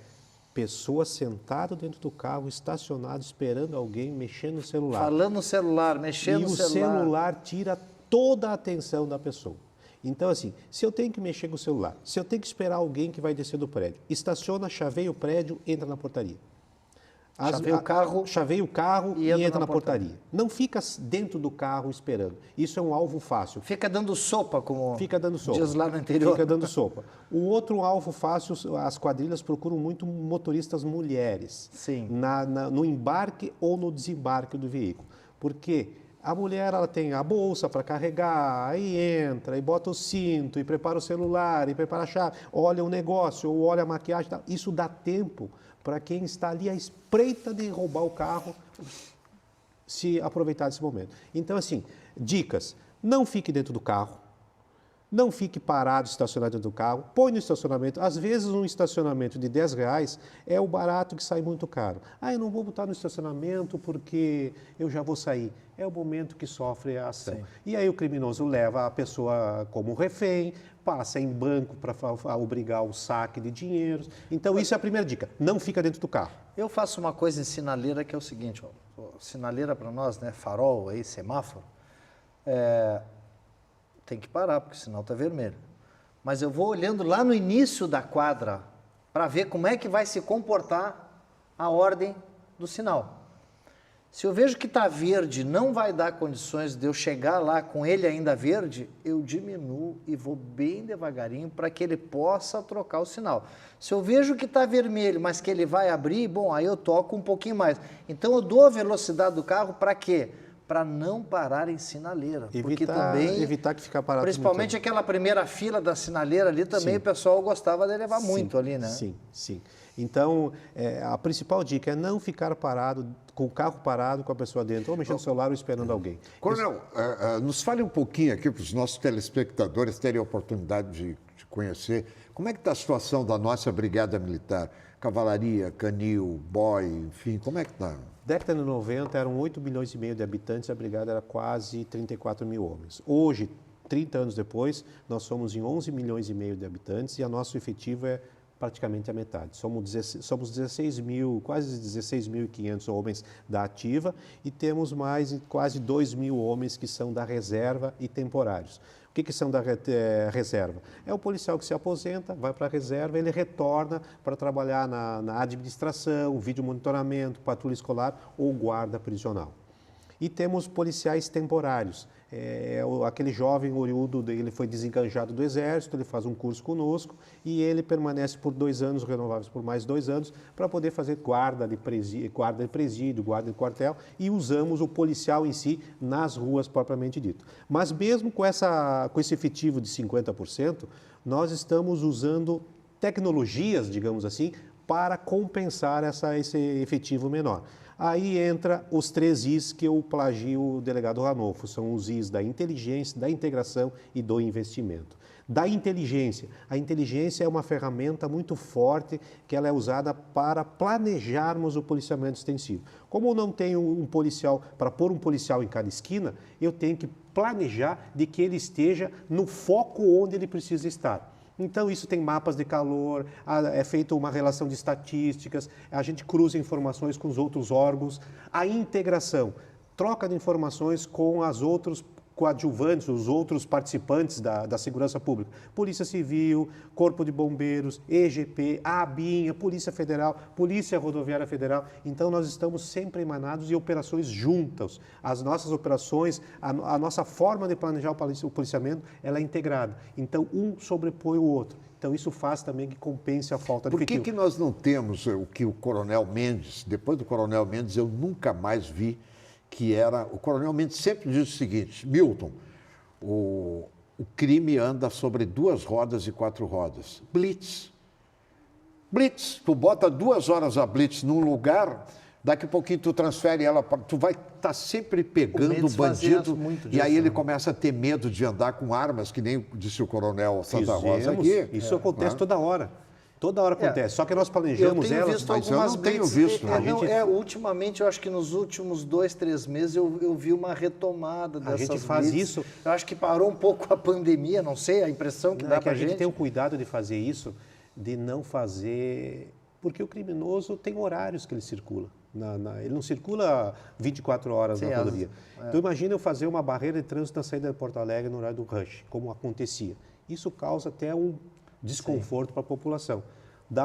pessoas sentadas dentro do carro, estacionado, esperando alguém, mexendo no celular. Falando no celular, mexendo no celular. E o celular tira toda a atenção da pessoa. Então, assim, se eu tenho que mexer com o celular, se eu tenho que esperar alguém que vai descer do prédio, estaciona, chaveia o prédio, entra na portaria. Chaveia o carro e entra na portaria. Não fica dentro do carro esperando. Isso é um alvo fácil. Fica dando sopa, como fica dando sopa. Diz lá no interior. Fica dando sopa. O outro alvo fácil, as quadrilhas procuram muito motoristas mulheres. Sim. No embarque ou no desembarque do veículo. Porque a mulher, ela tem a bolsa para carregar, aí entra, e bota o cinto, e prepara o celular, e prepara a chave, olha o negócio, ou olha a maquiagem. Tal. Isso dá tempo para quem está ali à espreita de roubar o carro se aproveitar desse momento. Então, assim, dicas: não fique dentro do carro, não fique parado, estacionado dentro do carro, põe no estacionamento. Às vezes, um estacionamento de R$10 é o barato que sai muito caro. Eu não vou botar no estacionamento porque eu já vou sair. É o momento que sofre a ação. Sim. E aí o criminoso leva a pessoa como refém, passa em banco para obrigar o saque de dinheiros. Então, isso é a primeira dica. Não fica dentro do carro. Eu faço uma coisa em sinaleira que é o seguinte, sinaleira para nós, né, farol, aí, semáforo, tem que parar, porque o sinal está vermelho. Mas eu vou olhando lá no início da quadra para ver como é que vai se comportar a ordem do sinal. Se eu vejo que está verde, não vai dar condições de eu chegar lá com ele ainda verde, eu diminuo e vou bem devagarinho para que ele possa trocar o sinal. Se eu vejo que está vermelho, mas que ele vai abrir, bom, aí eu toco um pouquinho mais. Então eu dou a velocidade do carro para quê? Para não parar em sinaleira. Evitar que ficar parado. Principalmente aquela primeira fila da sinaleira ali também, sim, o pessoal gostava de levar muito ali, né? Sim, sim. Então, a principal dica é não ficar parado com o carro parado, com a pessoa dentro, ou mexendo no celular ou esperando alguém. Coronel, nos fale um pouquinho aqui para os nossos telespectadores terem a oportunidade de conhecer como é que está a situação da nossa Brigada Militar. Cavalaria, canil, boy, enfim, como é que está? Década de 90 eram 8 milhões e meio de habitantes, a brigada era quase 34 mil homens. Hoje, 30 anos depois, nós somos em 11 milhões e meio de habitantes e o nosso efetivo é praticamente a metade. Somos 16 mil, quase 16.500 homens da ativa e temos mais quase 2 mil homens que são da reserva e temporários. O que são da reserva? É o policial que se aposenta, vai para a reserva, ele retorna para trabalhar na administração, vídeo monitoramento, patrulha escolar ou guarda prisional. E temos policiais temporários. Aquele jovem oriundo, ele foi desencanjado do Exército, ele faz um curso conosco e ele permanece por 2 anos, renováveis por mais 2 anos, para poder fazer guarda de presídio, guarda de quartel e usamos o policial em si nas ruas propriamente dito. Mas mesmo com esse efetivo de 50%, nós estamos usando tecnologias, digamos assim, para compensar esse efetivo menor. Aí entra os 3 Is que eu plagio o delegado Ranolfo, são os Is da inteligência, da integração e do investimento. Da inteligência, a inteligência é uma ferramenta muito forte que ela é usada para planejarmos o policiamento extensivo. Como eu não tenho um policial, para pôr um policial em cada esquina, eu tenho que planejar de que ele esteja no foco onde ele precisa estar. Então, isso tem mapas de calor, é feita uma relação de estatísticas, a gente cruza informações com os outros órgãos. A integração, troca de informações com os outros coadjuvantes, os outros participantes da segurança pública. Polícia Civil, Corpo de Bombeiros, EGP, a ABINHA, Polícia Federal, Polícia Rodoviária Federal. Então, nós estamos sempre emanados em operações juntas. As nossas operações, a nossa forma de planejar o policiamento, ela é integrada. Então, um sobrepõe o outro. Então, isso faz também que compense a falta de efetivo. Por que nós não temos o que o Coronel Mendes, depois do Coronel Mendes, eu nunca mais vi, que era, o Coronel Mendes sempre diz o seguinte: Milton, o crime anda sobre 2 rodas e 4 rodas. Blitz. Blitz. Tu bota 2 horas a blitz num lugar, daqui a pouquinho tu transfere ela, tu vai estar sempre pegando o bandido e aí ele começa a ter medo de andar com armas, que nem disse o Coronel Santa Rosa aqui. Isso acontece toda hora. Toda hora acontece, só que nós planejamos elas, mas eu não tenho visto. Ultimamente, eu acho que nos últimos 2, 3 meses eu vi uma retomada dessas A gente faz blitz. isso. Eu acho que parou um pouco a pandemia, não sei, a impressão que dá pra gente. A gente tem o cuidado de fazer isso, de não fazer... Porque o criminoso tem horários que ele circula. Ele não circula 24 horas na rodovia. Então, imagina eu fazer uma barreira de trânsito na saída de Porto Alegre no horário do rush, como acontecia. Isso causa até um desconforto para a população.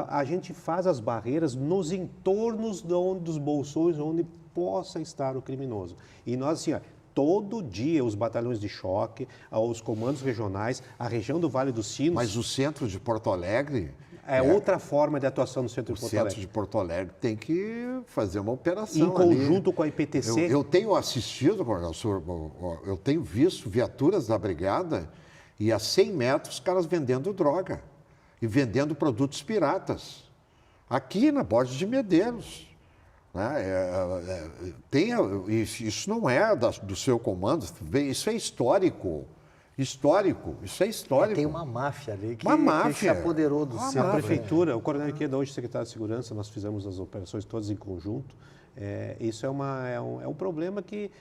A gente faz as barreiras nos entornos dos bolsões onde possa estar o criminoso. E nós, assim, todo dia, os batalhões de choque, os comandos regionais, a região do Vale dos Sinos... Mas o centro de Porto Alegre... É outra forma de atuação no centro de Porto Alegre. O centro de Porto Alegre tem que fazer uma operação em conjunto com a IPTC. Eu tenho assistido, Coronel, eu tenho visto viaturas da brigada e a 100 metros os caras vendendo droga e vendendo produtos piratas. Aqui na Borges de Medeiros. Né? Isso não é do seu comando, isso é histórico. Isso é histórico. Tem uma máfia ali que se apoderou do centro. A prefeitura, o Coronel Iqueda, hoje secretário de Segurança, nós fizemos as operações todas em conjunto. Isso é um problema que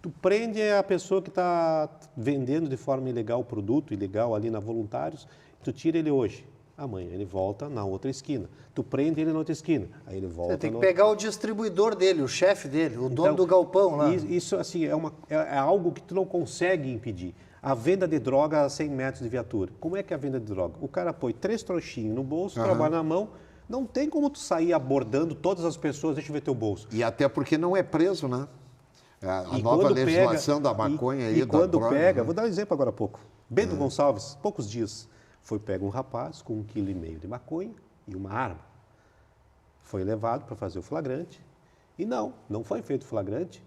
tu prende a pessoa que está vendendo de forma ilegal o produto, ilegal ali na Voluntários, tu tira ele hoje. Amanhã ele volta na outra esquina. Tu prende ele na outra esquina, aí ele volta. Você tem que pegar o distribuidor dele, o chefe dele, o dono do galpão lá. Isso assim, é algo que tu não consegue impedir. A venda de droga a 100 metros de viatura. Como é que é a venda de droga? O cara põe 3 trouxinhos no bolso, trabalha na mão, não tem como tu sair abordando todas as pessoas, deixa eu ver teu bolso. E até porque não é preso, né? A nova legislação da maconha aí. E quando pega, vou dar um exemplo agora há pouco. Bento Gonçalves, poucos dias, foi pego um rapaz com 1,5 kg de maconha e uma arma. Foi levado para fazer o flagrante e não foi feito flagrante.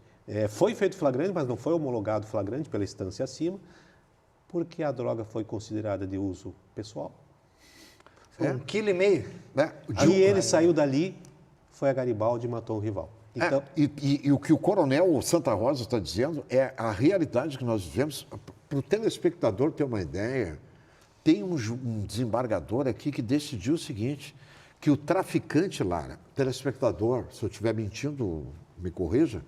Foi feito flagrante, mas não foi homologado flagrante pela instância acima, porque a droga foi considerada de uso pessoal. 1,5 kg. E ele saiu dali, foi a Garibaldi e matou um rival. Então... E o que o Coronel Santa Rosa está dizendo é a realidade que nós vivemos. Para o telespectador ter uma ideia, tem um desembargador aqui que decidiu o seguinte, que o traficante, Lara, telespectador, se eu estiver mentindo, me corrija,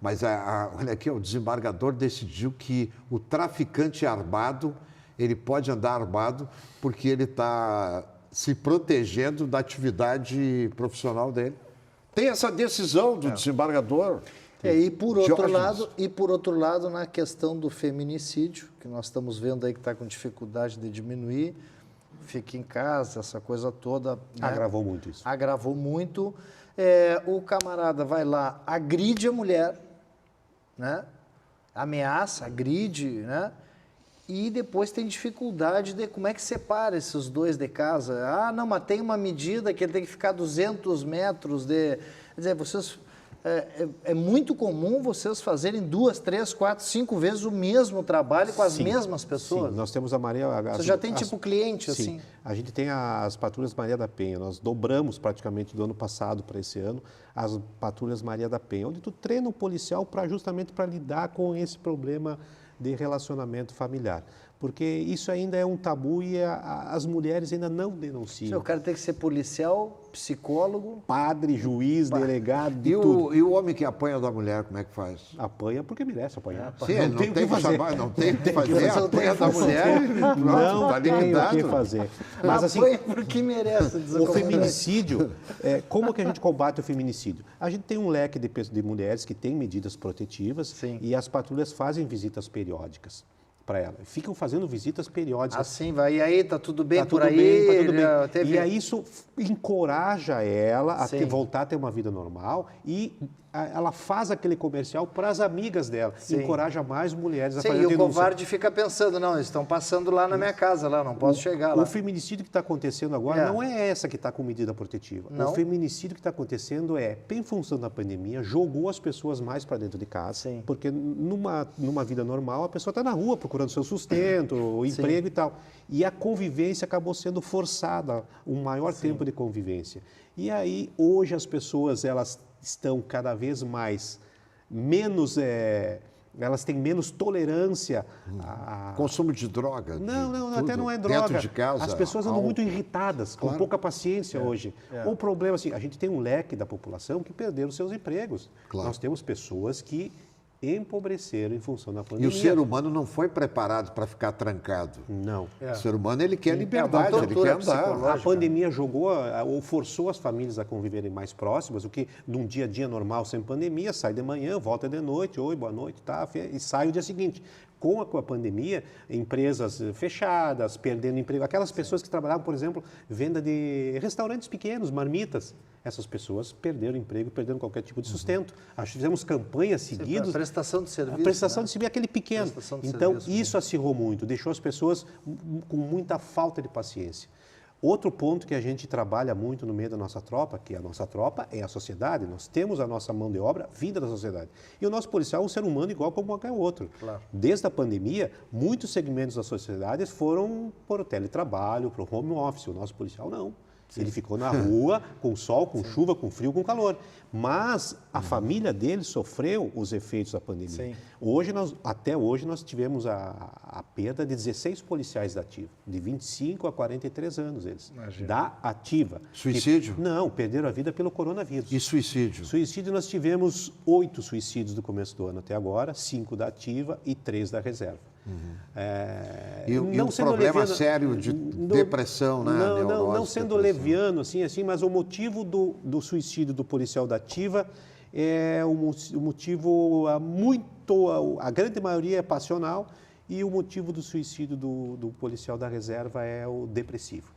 mas olha aqui, o desembargador decidiu que o traficante armado, ele pode andar armado porque ele está se protegendo da atividade profissional dele. Tem essa decisão do desembargador. E por outro lado, na questão do feminicídio, que nós estamos vendo aí que está com dificuldade de diminuir, fica em casa, essa coisa toda. Né? Agravou muito isso. Agravou muito. O camarada vai lá, agride a mulher, né? Ameaça, agride, né? E depois tem dificuldade de como é que separa esses dois de casa. Ah, não, mas tem uma medida que ele tem que ficar 200 metros de... Quer dizer, vocês... É muito comum vocês fazerem 2, 3, 4, 5 vezes o mesmo trabalho com as mesmas pessoas. Sim, nós temos a Maria... Você já tem tipo cliente, sim, assim? A gente tem as patrulhas Maria da Penha. Nós dobramos praticamente do ano passado para esse ano as patrulhas Maria da Penha, onde tu treina o policial justamente para lidar com esse problema de relacionamento familiar. Porque isso ainda é um tabu e as mulheres ainda não denunciam. O cara tem que ser policial, psicólogo... Padre, juiz, delegado, de tudo. E o homem que apanha da mulher, como é que faz? Apanha porque merece apanhar. Sim, não tem o que fazer. Não tem o que fazer, apanha da mulher, não tá tem o que fazer. Mas assim, apanha porque merece. O feminicídio, como que a gente combate o feminicídio? A gente tem um leque de mulheres que têm medidas protetivas. Sim. E as patrulhas fazem visitas periódicas para ela. Ficam fazendo visitas periódicas. Assim, vai. E aí, tá tudo bem tá por tudo aí? Bem, tá tudo bem. E aí isso encoraja ela a voltar a ter uma vida normal e ela faz aquele comercial para as amigas dela. Sim. Encoraja mais mulheres a fazer denúncia. E o covarde fica pensando, não, eles estão passando lá na minha casa, lá, não posso chegar lá. O feminicídio que está acontecendo agora não é essa que está com medida protetiva. Não? O feminicídio que está acontecendo em função da pandemia, jogou as pessoas mais para dentro de casa. Sim. Porque numa vida normal, a pessoa está na rua procurando seu sustento, emprego e tal. E a convivência acabou sendo forçada, um maior tempo de convivência. E aí, hoje, as pessoas, elas estão cada vez menos, elas têm menos tolerância a... Consumo de droga? Não, até não é droga. Dentro de casa? As pessoas andam muito irritadas, com pouca paciência hoje. O problema, assim, a gente tem um leque da população que perderam seus empregos. Claro. Nós temos pessoas que empobreceram em função da pandemia. E o ser humano não foi preparado para ficar trancado. Não. O ser humano, ele quer liberdade, ele quer andar. A pandemia jogou ou forçou as famílias a conviverem mais próximas, o que num dia a dia normal, sem pandemia, sai de manhã, volta de noite, oi, boa noite, tá, e sai o dia seguinte. Com a pandemia, empresas fechadas, perdendo emprego. Aquelas pessoas que trabalhavam, por exemplo, venda de restaurantes pequenos, marmitas, essas pessoas perderam emprego, perderam qualquer tipo de sustento. Acho que fizemos campanhas seguidas. A prestação de serviço. A prestação de serviço é aquele pequeno. Então, isso acirrou muito, deixou as pessoas com muita falta de paciência. Outro ponto que a gente trabalha muito no meio da nossa tropa, que a nossa tropa é a sociedade, nós temos a nossa mão de obra vinda da sociedade. E o nosso policial é um ser humano igual como qualquer outro. Claro. Desde a pandemia, muitos segmentos da sociedade foram para o teletrabalho, para o home office. O nosso policial não. Sim. Ele ficou na rua, com sol, com chuva, com frio, com calor. Mas a família dele sofreu os efeitos da pandemia. Sim. Até hoje, nós tivemos a perda de 16 policiais da ativa, de 25 a 43 anos eles. Imagina. Da ativa. Suicídio? Não, perderam a vida pelo coronavírus. E suicídio? Suicídio, nós tivemos 8 suicídios do começo do ano até agora, 5 da ativa e 3 da reserva. E um problema sério de depressão, né? Não sendo leviano, assim, mas o motivo do suicídio do policial da ativa é o motivo a grande maioria é passional, e o motivo do suicídio do policial da reserva é o depressivo.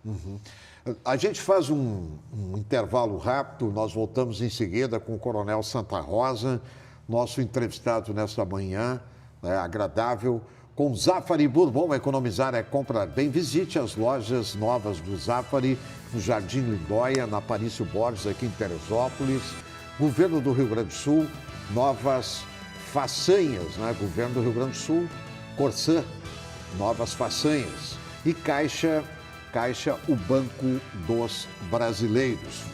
A gente faz um intervalo rápido, nós voltamos em seguida com o Coronel Santa Rosa, nosso entrevistado nesta manhã, agradável. Com Zafari Bourbon, economizar é comprar bem. Visite as lojas novas do Zafari, no Jardim Lindóia, na Parício Borges, aqui em Teresópolis. Governo do Rio Grande do Sul, novas façanhas, né? Governo do Rio Grande do Sul, Corsã, novas façanhas. E Caixa, o Banco dos Brasileiros.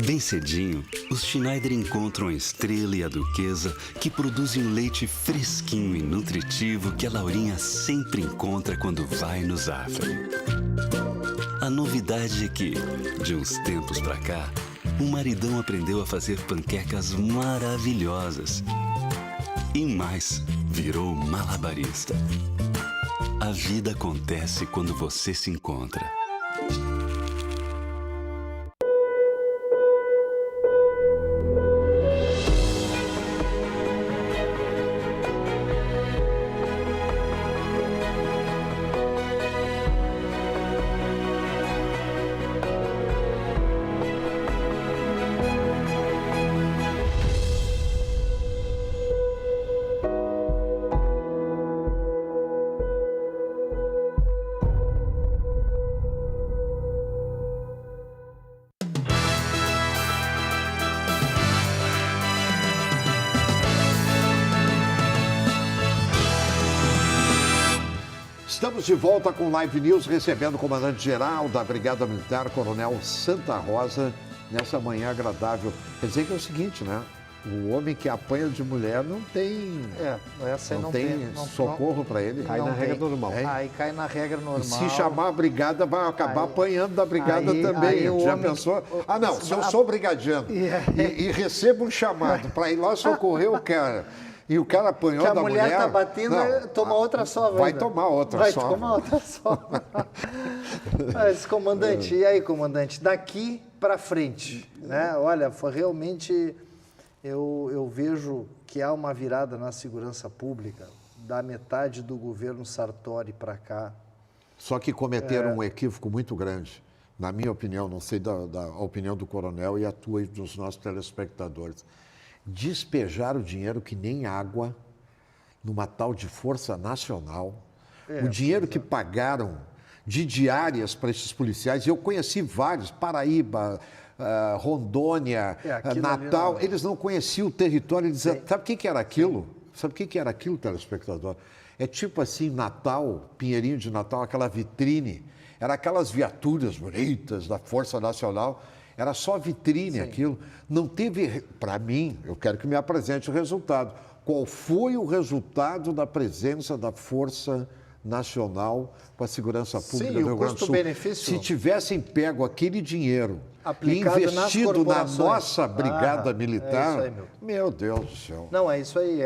Bem cedinho, os Schneider encontram a Estrela e a Duquesa, que produzem um leite fresquinho e nutritivo que a Laurinha sempre encontra quando vai no Zafari. A novidade é que, de uns tempos pra cá, o maridão aprendeu a fazer panquecas maravilhosas. E mais, virou malabarista. A vida acontece quando você se encontra. Estamos de volta com Live News, recebendo o comandante-geral da Brigada Militar, Coronel Santa Rosa, nessa manhã agradável. Quer dizer que é o seguinte, né? O homem que apanha de mulher não tem, não tem socorro para ele. Cai na regra normal. Aí cai na regra normal. E se chamar a brigada, vai acabar apanhando da brigada também. Já pensou? Não, se eu sou brigadiano e recebo um chamado para ir lá socorrer o cara... E o cara apanhou da mulher... Que a mulher está batendo, toma outra só. Vai tomar outra só. Vai tomar outra só. Mas, comandante, e aí, comandante? Daqui para frente, né? Olha, realmente eu vejo que há uma virada na segurança pública da metade do governo Sartori para cá. Só que cometeram um equívoco muito grande, na minha opinião, não sei da opinião do coronel e a tua e dos nossos telespectadores. Despejar o dinheiro que nem água numa tal de Força Nacional. O dinheiro que pagaram de diárias para esses policiais, eu conheci vários, Paraíba, Rondônia, Natal, eles não conheciam o território, eles diziam, sabe o que era aquilo? Sabe o que era aquilo, telespectador? É tipo assim, Natal, Pinheirinho de Natal, aquela vitrine, era aquelas viaturas bonitas da Força Nacional. Era só vitrine aquilo. Não teve, para mim, eu quero que me apresente o resultado. Qual foi o resultado da presença da Força Nacional com a Segurança Pública do Rio Grande do Sul? Se tivessem pego aquele dinheiro e investido na nossa Brigada Militar, aí, meu Deus do céu. Não, é isso aí.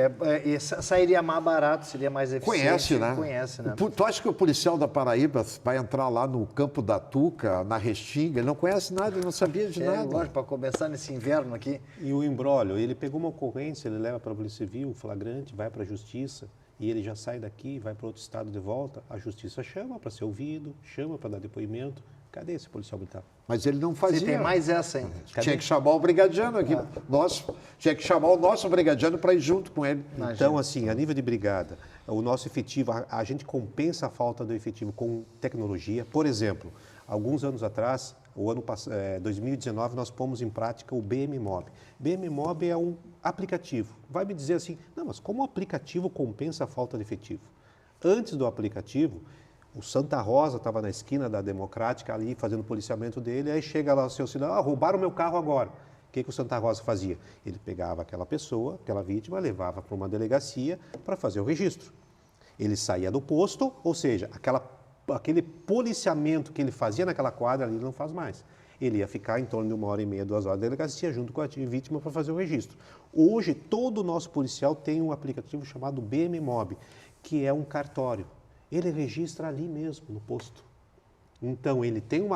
Sairia mais barato, seria mais eficiente. Conhece, né? Tu acha que o policial da Paraíba vai entrar lá no Campo da Tuca, na Restinga? Ele não conhece nada, ele não sabia de nada. Lógico, para começar nesse inverno aqui. E o imbróglio, ele pegou uma ocorrência, ele leva para a Polícia Civil, flagrante, vai para a Justiça, e ele já sai daqui, vai para outro estado de volta, a Justiça chama para ser ouvido, chama para dar depoimento. Cadê esse policial militar? Mas ele não fazia. Você tem mais essa ainda. Tinha que chamar o brigadiano aqui. Tinha que chamar o nosso brigadiano para ir junto com ele. Então, assim, a nível de brigada, o nosso efetivo, a gente compensa a falta do efetivo com tecnologia. Por exemplo, alguns anos atrás, 2019, nós pomos em prática o BMMob. BMMob é um aplicativo. Vai me dizer assim, não, mas como o aplicativo compensa a falta de efetivo? Antes do aplicativo, o Santa Rosa estava na esquina da Democrática ali fazendo o policiamento dele, aí chega lá o seu cidadão, roubaram o meu carro agora. O que o Santa Rosa fazia? Ele pegava aquela pessoa, aquela vítima, levava para uma delegacia para fazer o registro. Ele saía do posto, ou seja, aquele policiamento que ele fazia naquela quadra ali, ele não faz mais. Ele ia ficar em torno de 1h30, 2 horas da delegacia junto com a vítima para fazer o registro. Hoje, todo o nosso policial tem um aplicativo chamado BMMob, que é um cartório. Ele registra ali mesmo, no posto. Então, ele tem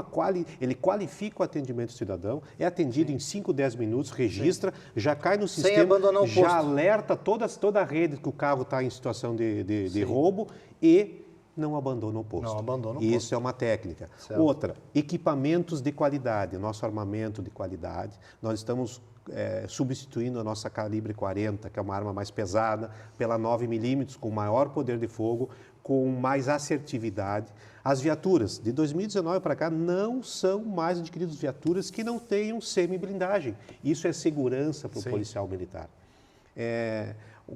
ele qualifica o atendimento do cidadão, é atendido em 5, 10 minutos, registra, já cai no sistema, sem abandonar o posto. Já alerta toda a rede que o carro está em situação de roubo e não abandona o posto. Não abandona o posto. Isso é uma técnica. Certo. Outra, equipamentos de qualidade, nosso armamento de qualidade. Nós estamos substituindo a nossa calibre 40, que é uma arma mais pesada, pela 9mm, com maior poder de fogo, com mais assertividade. As viaturas, de 2019 para cá, não são mais adquiridas viaturas que não tenham semi-blindagem. Isso é segurança para o policial militar.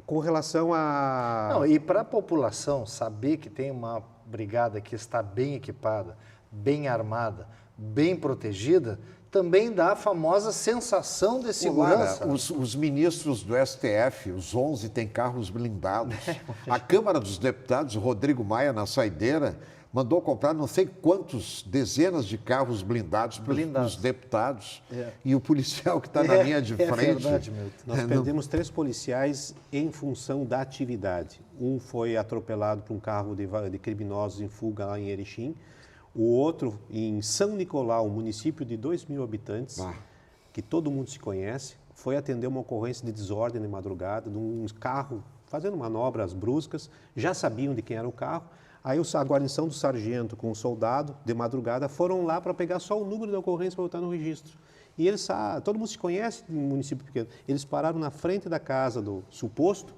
Com relação a... Não, e para a população saber que tem uma brigada que está bem equipada, bem armada, bem protegida, também dá a famosa sensação de segurança. Os ministros do STF, os 11, têm carros blindados. A Câmara dos Deputados, Rodrigo Maia, na saideira, mandou comprar não sei quantos dezenas de carros blindados para os deputados. E o policial que está na linha de frente... É verdade, Milton. Nós perdemos 3 policiais em função da atividade. Um foi atropelado por um carro de criminosos em fuga lá em Erechim. O outro, em São Nicolau, um município de 2.000 habitantes, que todo mundo se conhece, foi atender uma ocorrência de desordem de madrugada, de um carro fazendo manobras bruscas, já sabiam de quem era o carro. Aí a guarnição do sargento com o soldado, de madrugada, foram lá para pegar só o número da ocorrência para botar no registro. E eles, todo mundo se conhece em um município pequeno. Eles pararam na frente da casa do suposto,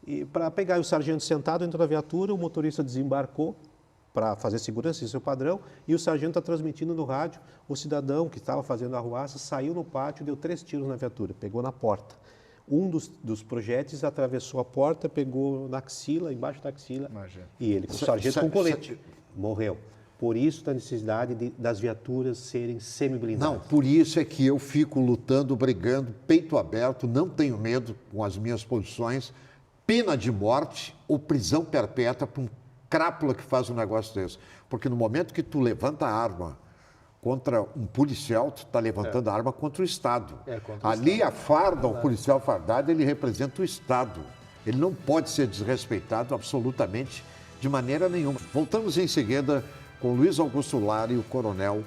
e para pegar o sargento sentado dentro da viatura, o motorista desembarcou, para fazer segurança, isso é o padrão, e o sargento está transmitindo no rádio, o cidadão que estava fazendo a arruaça saiu no pátio e deu 3 tiros na viatura, pegou na porta. Um dos projéteis atravessou a porta, pegou na axila, embaixo da axila, e ele, o sargento com colete, morreu. Por isso a necessidade das viaturas serem semi-blindadas. Não, por isso é que eu fico lutando, brigando, peito aberto, não tenho medo com as minhas posições, pena de morte ou prisão perpétua para um crápula que faz um negócio desse. Porque no momento que tu levanta a arma contra um policial, tu está levantando a arma contra o Estado. Ali a farda, o policial fardado, ele representa o Estado. Ele não pode ser desrespeitado absolutamente de maneira nenhuma. Voltamos em seguida com Luiz Augusto Lara e o Coronel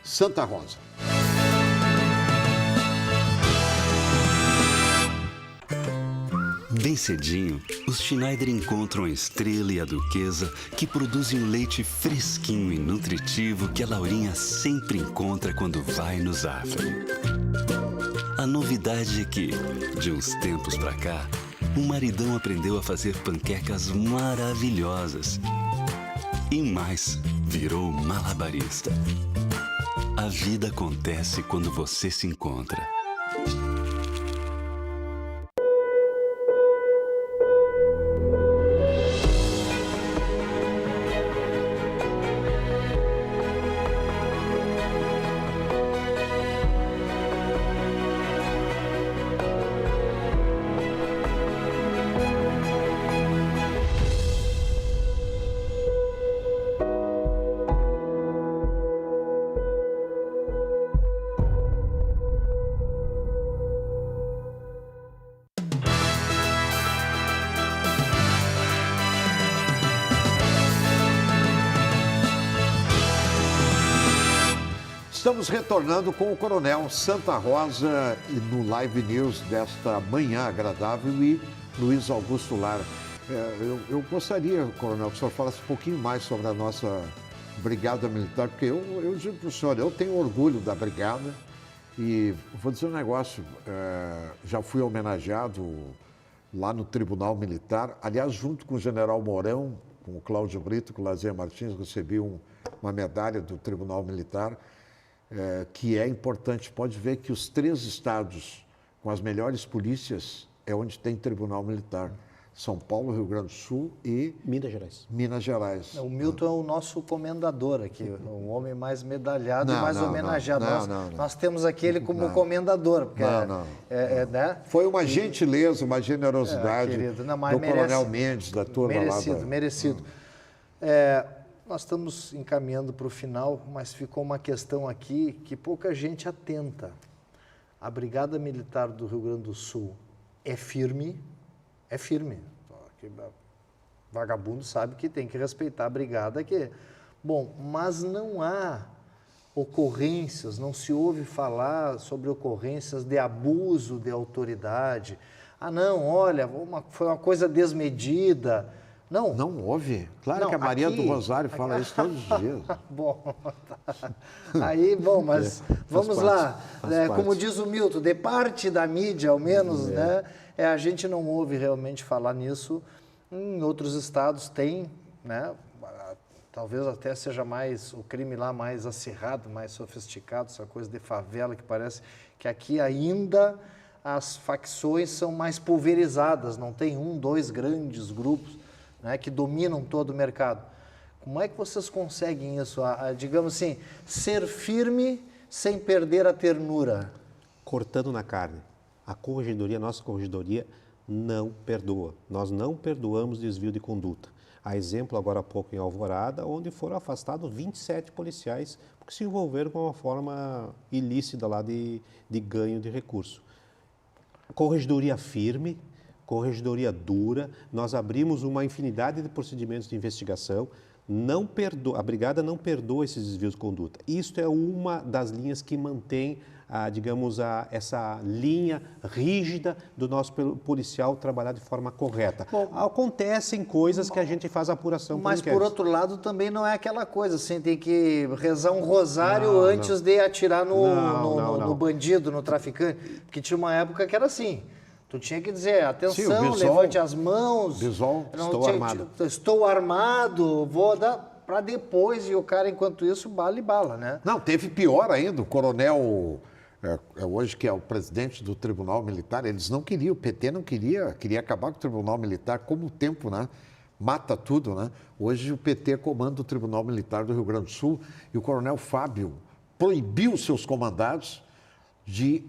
Santa Rosa. Bem cedinho, os Schneider encontram a Estrela e a Duquesa, que produzem um leite fresquinho e nutritivo que a Laurinha sempre encontra quando vai no Zafari. A novidade é que, de uns tempos pra cá, o maridão aprendeu a fazer panquecas maravilhosas. E mais, virou malabarista. A vida acontece quando você se encontra. Estamos retornando com o Coronel Santa Rosa no Live News desta manhã agradável e Luiz Augusto Lara. Eu gostaria, Coronel, que o senhor falasse um pouquinho mais sobre a nossa Brigada Militar, porque eu digo para o senhor, eu tenho orgulho da Brigada e vou dizer um negócio, já fui homenageado lá no Tribunal Militar, aliás, junto com o General Mourão, com o Cláudio Brito, com o Lazer Martins, recebi uma medalha do Tribunal Militar, que é importante. Pode ver que os 3 estados com as melhores polícias é onde tem Tribunal Militar. São Paulo, Rio Grande do Sul e... Minas Gerais. O Milton é o nosso comendador aqui, o homem mais medalhado e mais homenageado. Nós temos aqui ele como comendador. Porque né? Foi uma gentileza, uma generosidade do Coronel Mendes, da turma merecido, lá. Merecido. Nós estamos encaminhando para o final, mas ficou uma questão aqui que pouca gente atenta. A Brigada Militar do Rio Grande do Sul é firme. É firme. Vagabundo sabe que tem que respeitar a brigada. Bom, mas não há ocorrências, não se ouve falar sobre ocorrências de abuso de autoridade. Não, olha, foi uma coisa desmedida. Não houve. Claro que a Maria do Rosário fala isso todos os dias. Bom, mas vamos lá. Como diz o Milton, de parte da mídia, ao menos, né? A gente não ouve realmente falar nisso. Em outros estados tem, né? Talvez até seja o crime lá mais acirrado, mais sofisticado, essa coisa de favela que parece que aqui ainda as facções são mais pulverizadas, não tem 1, 2 grandes grupos, né, que dominam todo o mercado. Como é que vocês conseguem isso? Digamos assim, ser firme sem perder a ternura? Cortando na carne. A nossa corregedoria não perdoa. Nós não perdoamos desvio de conduta. Há exemplo agora há pouco em Alvorada, onde foram afastados 27 policiais porque se envolveram com uma forma ilícita lá de ganho de recurso. Corregedoria firme, corregedoria dura, nós abrimos uma infinidade de procedimentos de investigação, a Brigada não perdoa esses desvios de conduta. Isto é uma das linhas que mantém, essa linha rígida do nosso policial trabalhar de forma correta. Bom, acontecem coisas que a gente faz apuração por inquéritos. Mas, por outro lado, também não é aquela coisa, assim, tem que rezar um rosário antes de atirar no bandido, no traficante. Porque tinha uma época que era assim. Tu tinha que dizer, atenção, levante as mãos. Estou armado, vou dar para depois. E o cara, enquanto isso, bala e bala, né? Não, teve pior ainda. O coronel, hoje que é o presidente do Tribunal Militar, eles não queriam, o PT não queria acabar com o Tribunal Militar, como o tempo, né? Mata tudo, né? Hoje o PT comanda o Tribunal Militar do Rio Grande do Sul e o coronel Fábio proibiu seus comandados de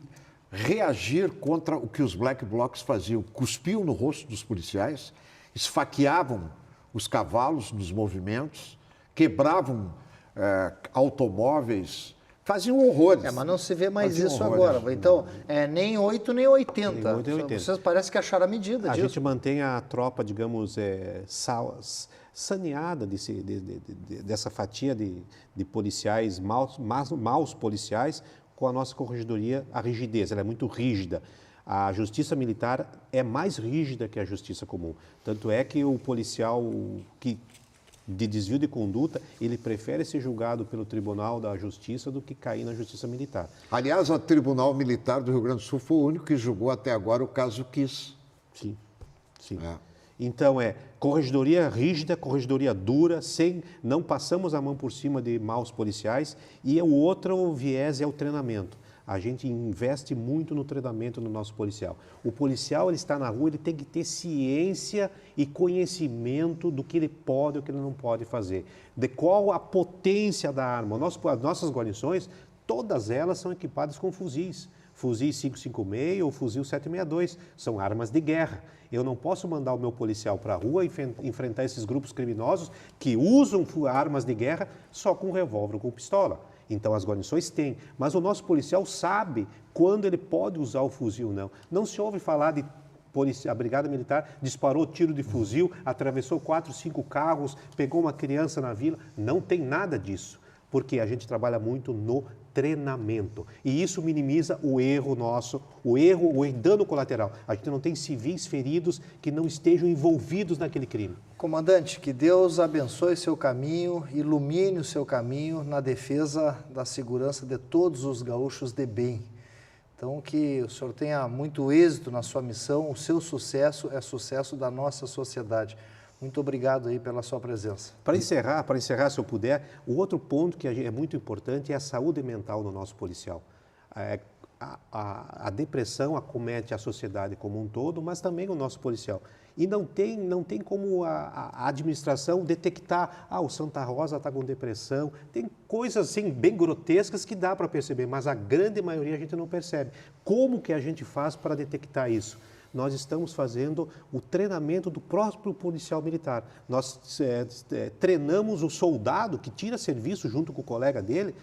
reagir contra o que os black blocs faziam. Cuspiam no rosto dos policiais, esfaqueavam os cavalos nos movimentos, quebravam automóveis, faziam horrores. Mas não se vê mais isso agora. Então, nem 8 nem 80. Nem 8, nem 80. Vocês parecem que acharam a medida disso. A gente mantém a tropa, digamos, saneada dessa fatia de policiais, maus policiais, com a nossa corregedoria, a rigidez, ela é muito rígida. A justiça militar é mais rígida que a justiça comum. Tanto é que o policial de desvio de conduta, ele prefere ser julgado pelo Tribunal da Justiça do que cair na Justiça Militar. Aliás, o Tribunal Militar do Rio Grande do Sul foi o único que julgou até agora o caso Kiss. Sim. Então, corregedoria rígida, corregedoria dura, não passamos a mão por cima de maus policiais. E o outro viés é o treinamento. A gente investe muito no treinamento do nosso policial. O policial, ele está na rua, ele tem que ter ciência e conhecimento do que ele pode e o que ele não pode fazer. De qual a potência da arma. As nossas guarnições, todas elas são equipadas com fuzis. Fuzil 556 ou fuzil 762, são armas de guerra. Eu não posso mandar o meu policial para a rua e enfrentar esses grupos criminosos que usam armas de guerra só com revólver ou com pistola. Então, as guarnições têm, mas o nosso policial sabe quando ele pode usar o fuzil ou não. Não se ouve falar de a Brigada Militar disparou tiro de fuzil, atravessou 4, 5 carros, pegou uma criança na vila. Não tem nada disso, porque a gente trabalha muito no treinamento. E isso minimiza o erro nosso, o dano colateral. A gente não tem civis feridos que não estejam envolvidos naquele crime. Comandante, que Deus abençoe seu caminho, ilumine o seu caminho na defesa da segurança de todos os gaúchos de bem. Então, que o senhor tenha muito êxito na sua missão, o seu sucesso é sucesso da nossa sociedade. Muito obrigado aí pela sua presença. Para encerrar, se eu puder, o outro ponto que é muito importante é a saúde mental do nosso policial. A depressão acomete a sociedade como um todo, mas também o nosso policial. E não tem como a administração detectar, o Santa Rosa está com depressão. Tem coisas assim bem grotescas que dá para perceber, mas a grande maioria a gente não percebe. Como que a gente faz para detectar isso? Nós estamos fazendo o treinamento do próprio policial militar. Nós treinamos o soldado que tira serviço junto com o colega dele,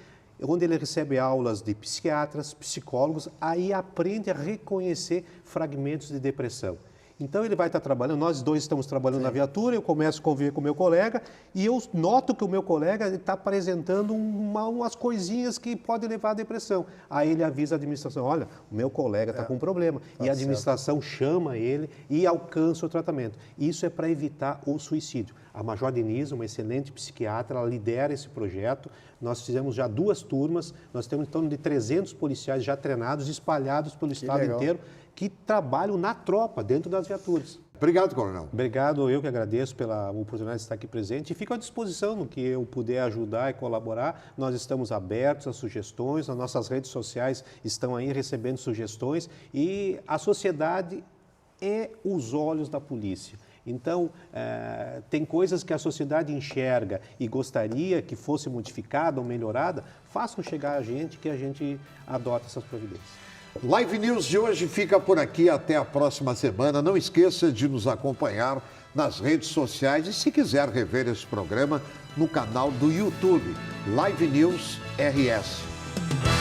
onde ele recebe aulas de psiquiatras, psicólogos, aí aprende a reconhecer fragmentos de depressão. Então, ele vai estar trabalhando, nós dois estamos trabalhando na viatura, eu começo a conviver com o meu colega e eu noto que o meu colega está apresentando umas coisinhas que podem levar à depressão. Aí ele avisa a administração, olha, o meu colega está com um problema. E a administração chama ele e alcança o tratamento. Isso é para evitar o suicídio. A Major Denise, uma excelente psiquiatra, ela lidera esse projeto. Nós fizemos já 2 turmas, nós temos em torno de 300 policiais já treinados, espalhados pelo estado inteiro, que trabalham na tropa, dentro das viaturas. Obrigado, coronel. Obrigado, eu que agradeço pela oportunidade de estar aqui presente e fico à disposição no que eu puder ajudar e colaborar. Nós estamos abertos a sugestões, as nossas redes sociais estão aí recebendo sugestões e a sociedade é os olhos da polícia. Então, tem coisas que a sociedade enxerga e gostaria que fosse modificada ou melhorada, façam chegar a gente que a gente adota essas providências. Live News de hoje fica por aqui. Até a próxima semana. Não esqueça de nos acompanhar nas redes sociais e, se quiser rever esse programa, no canal do YouTube, Live News RS.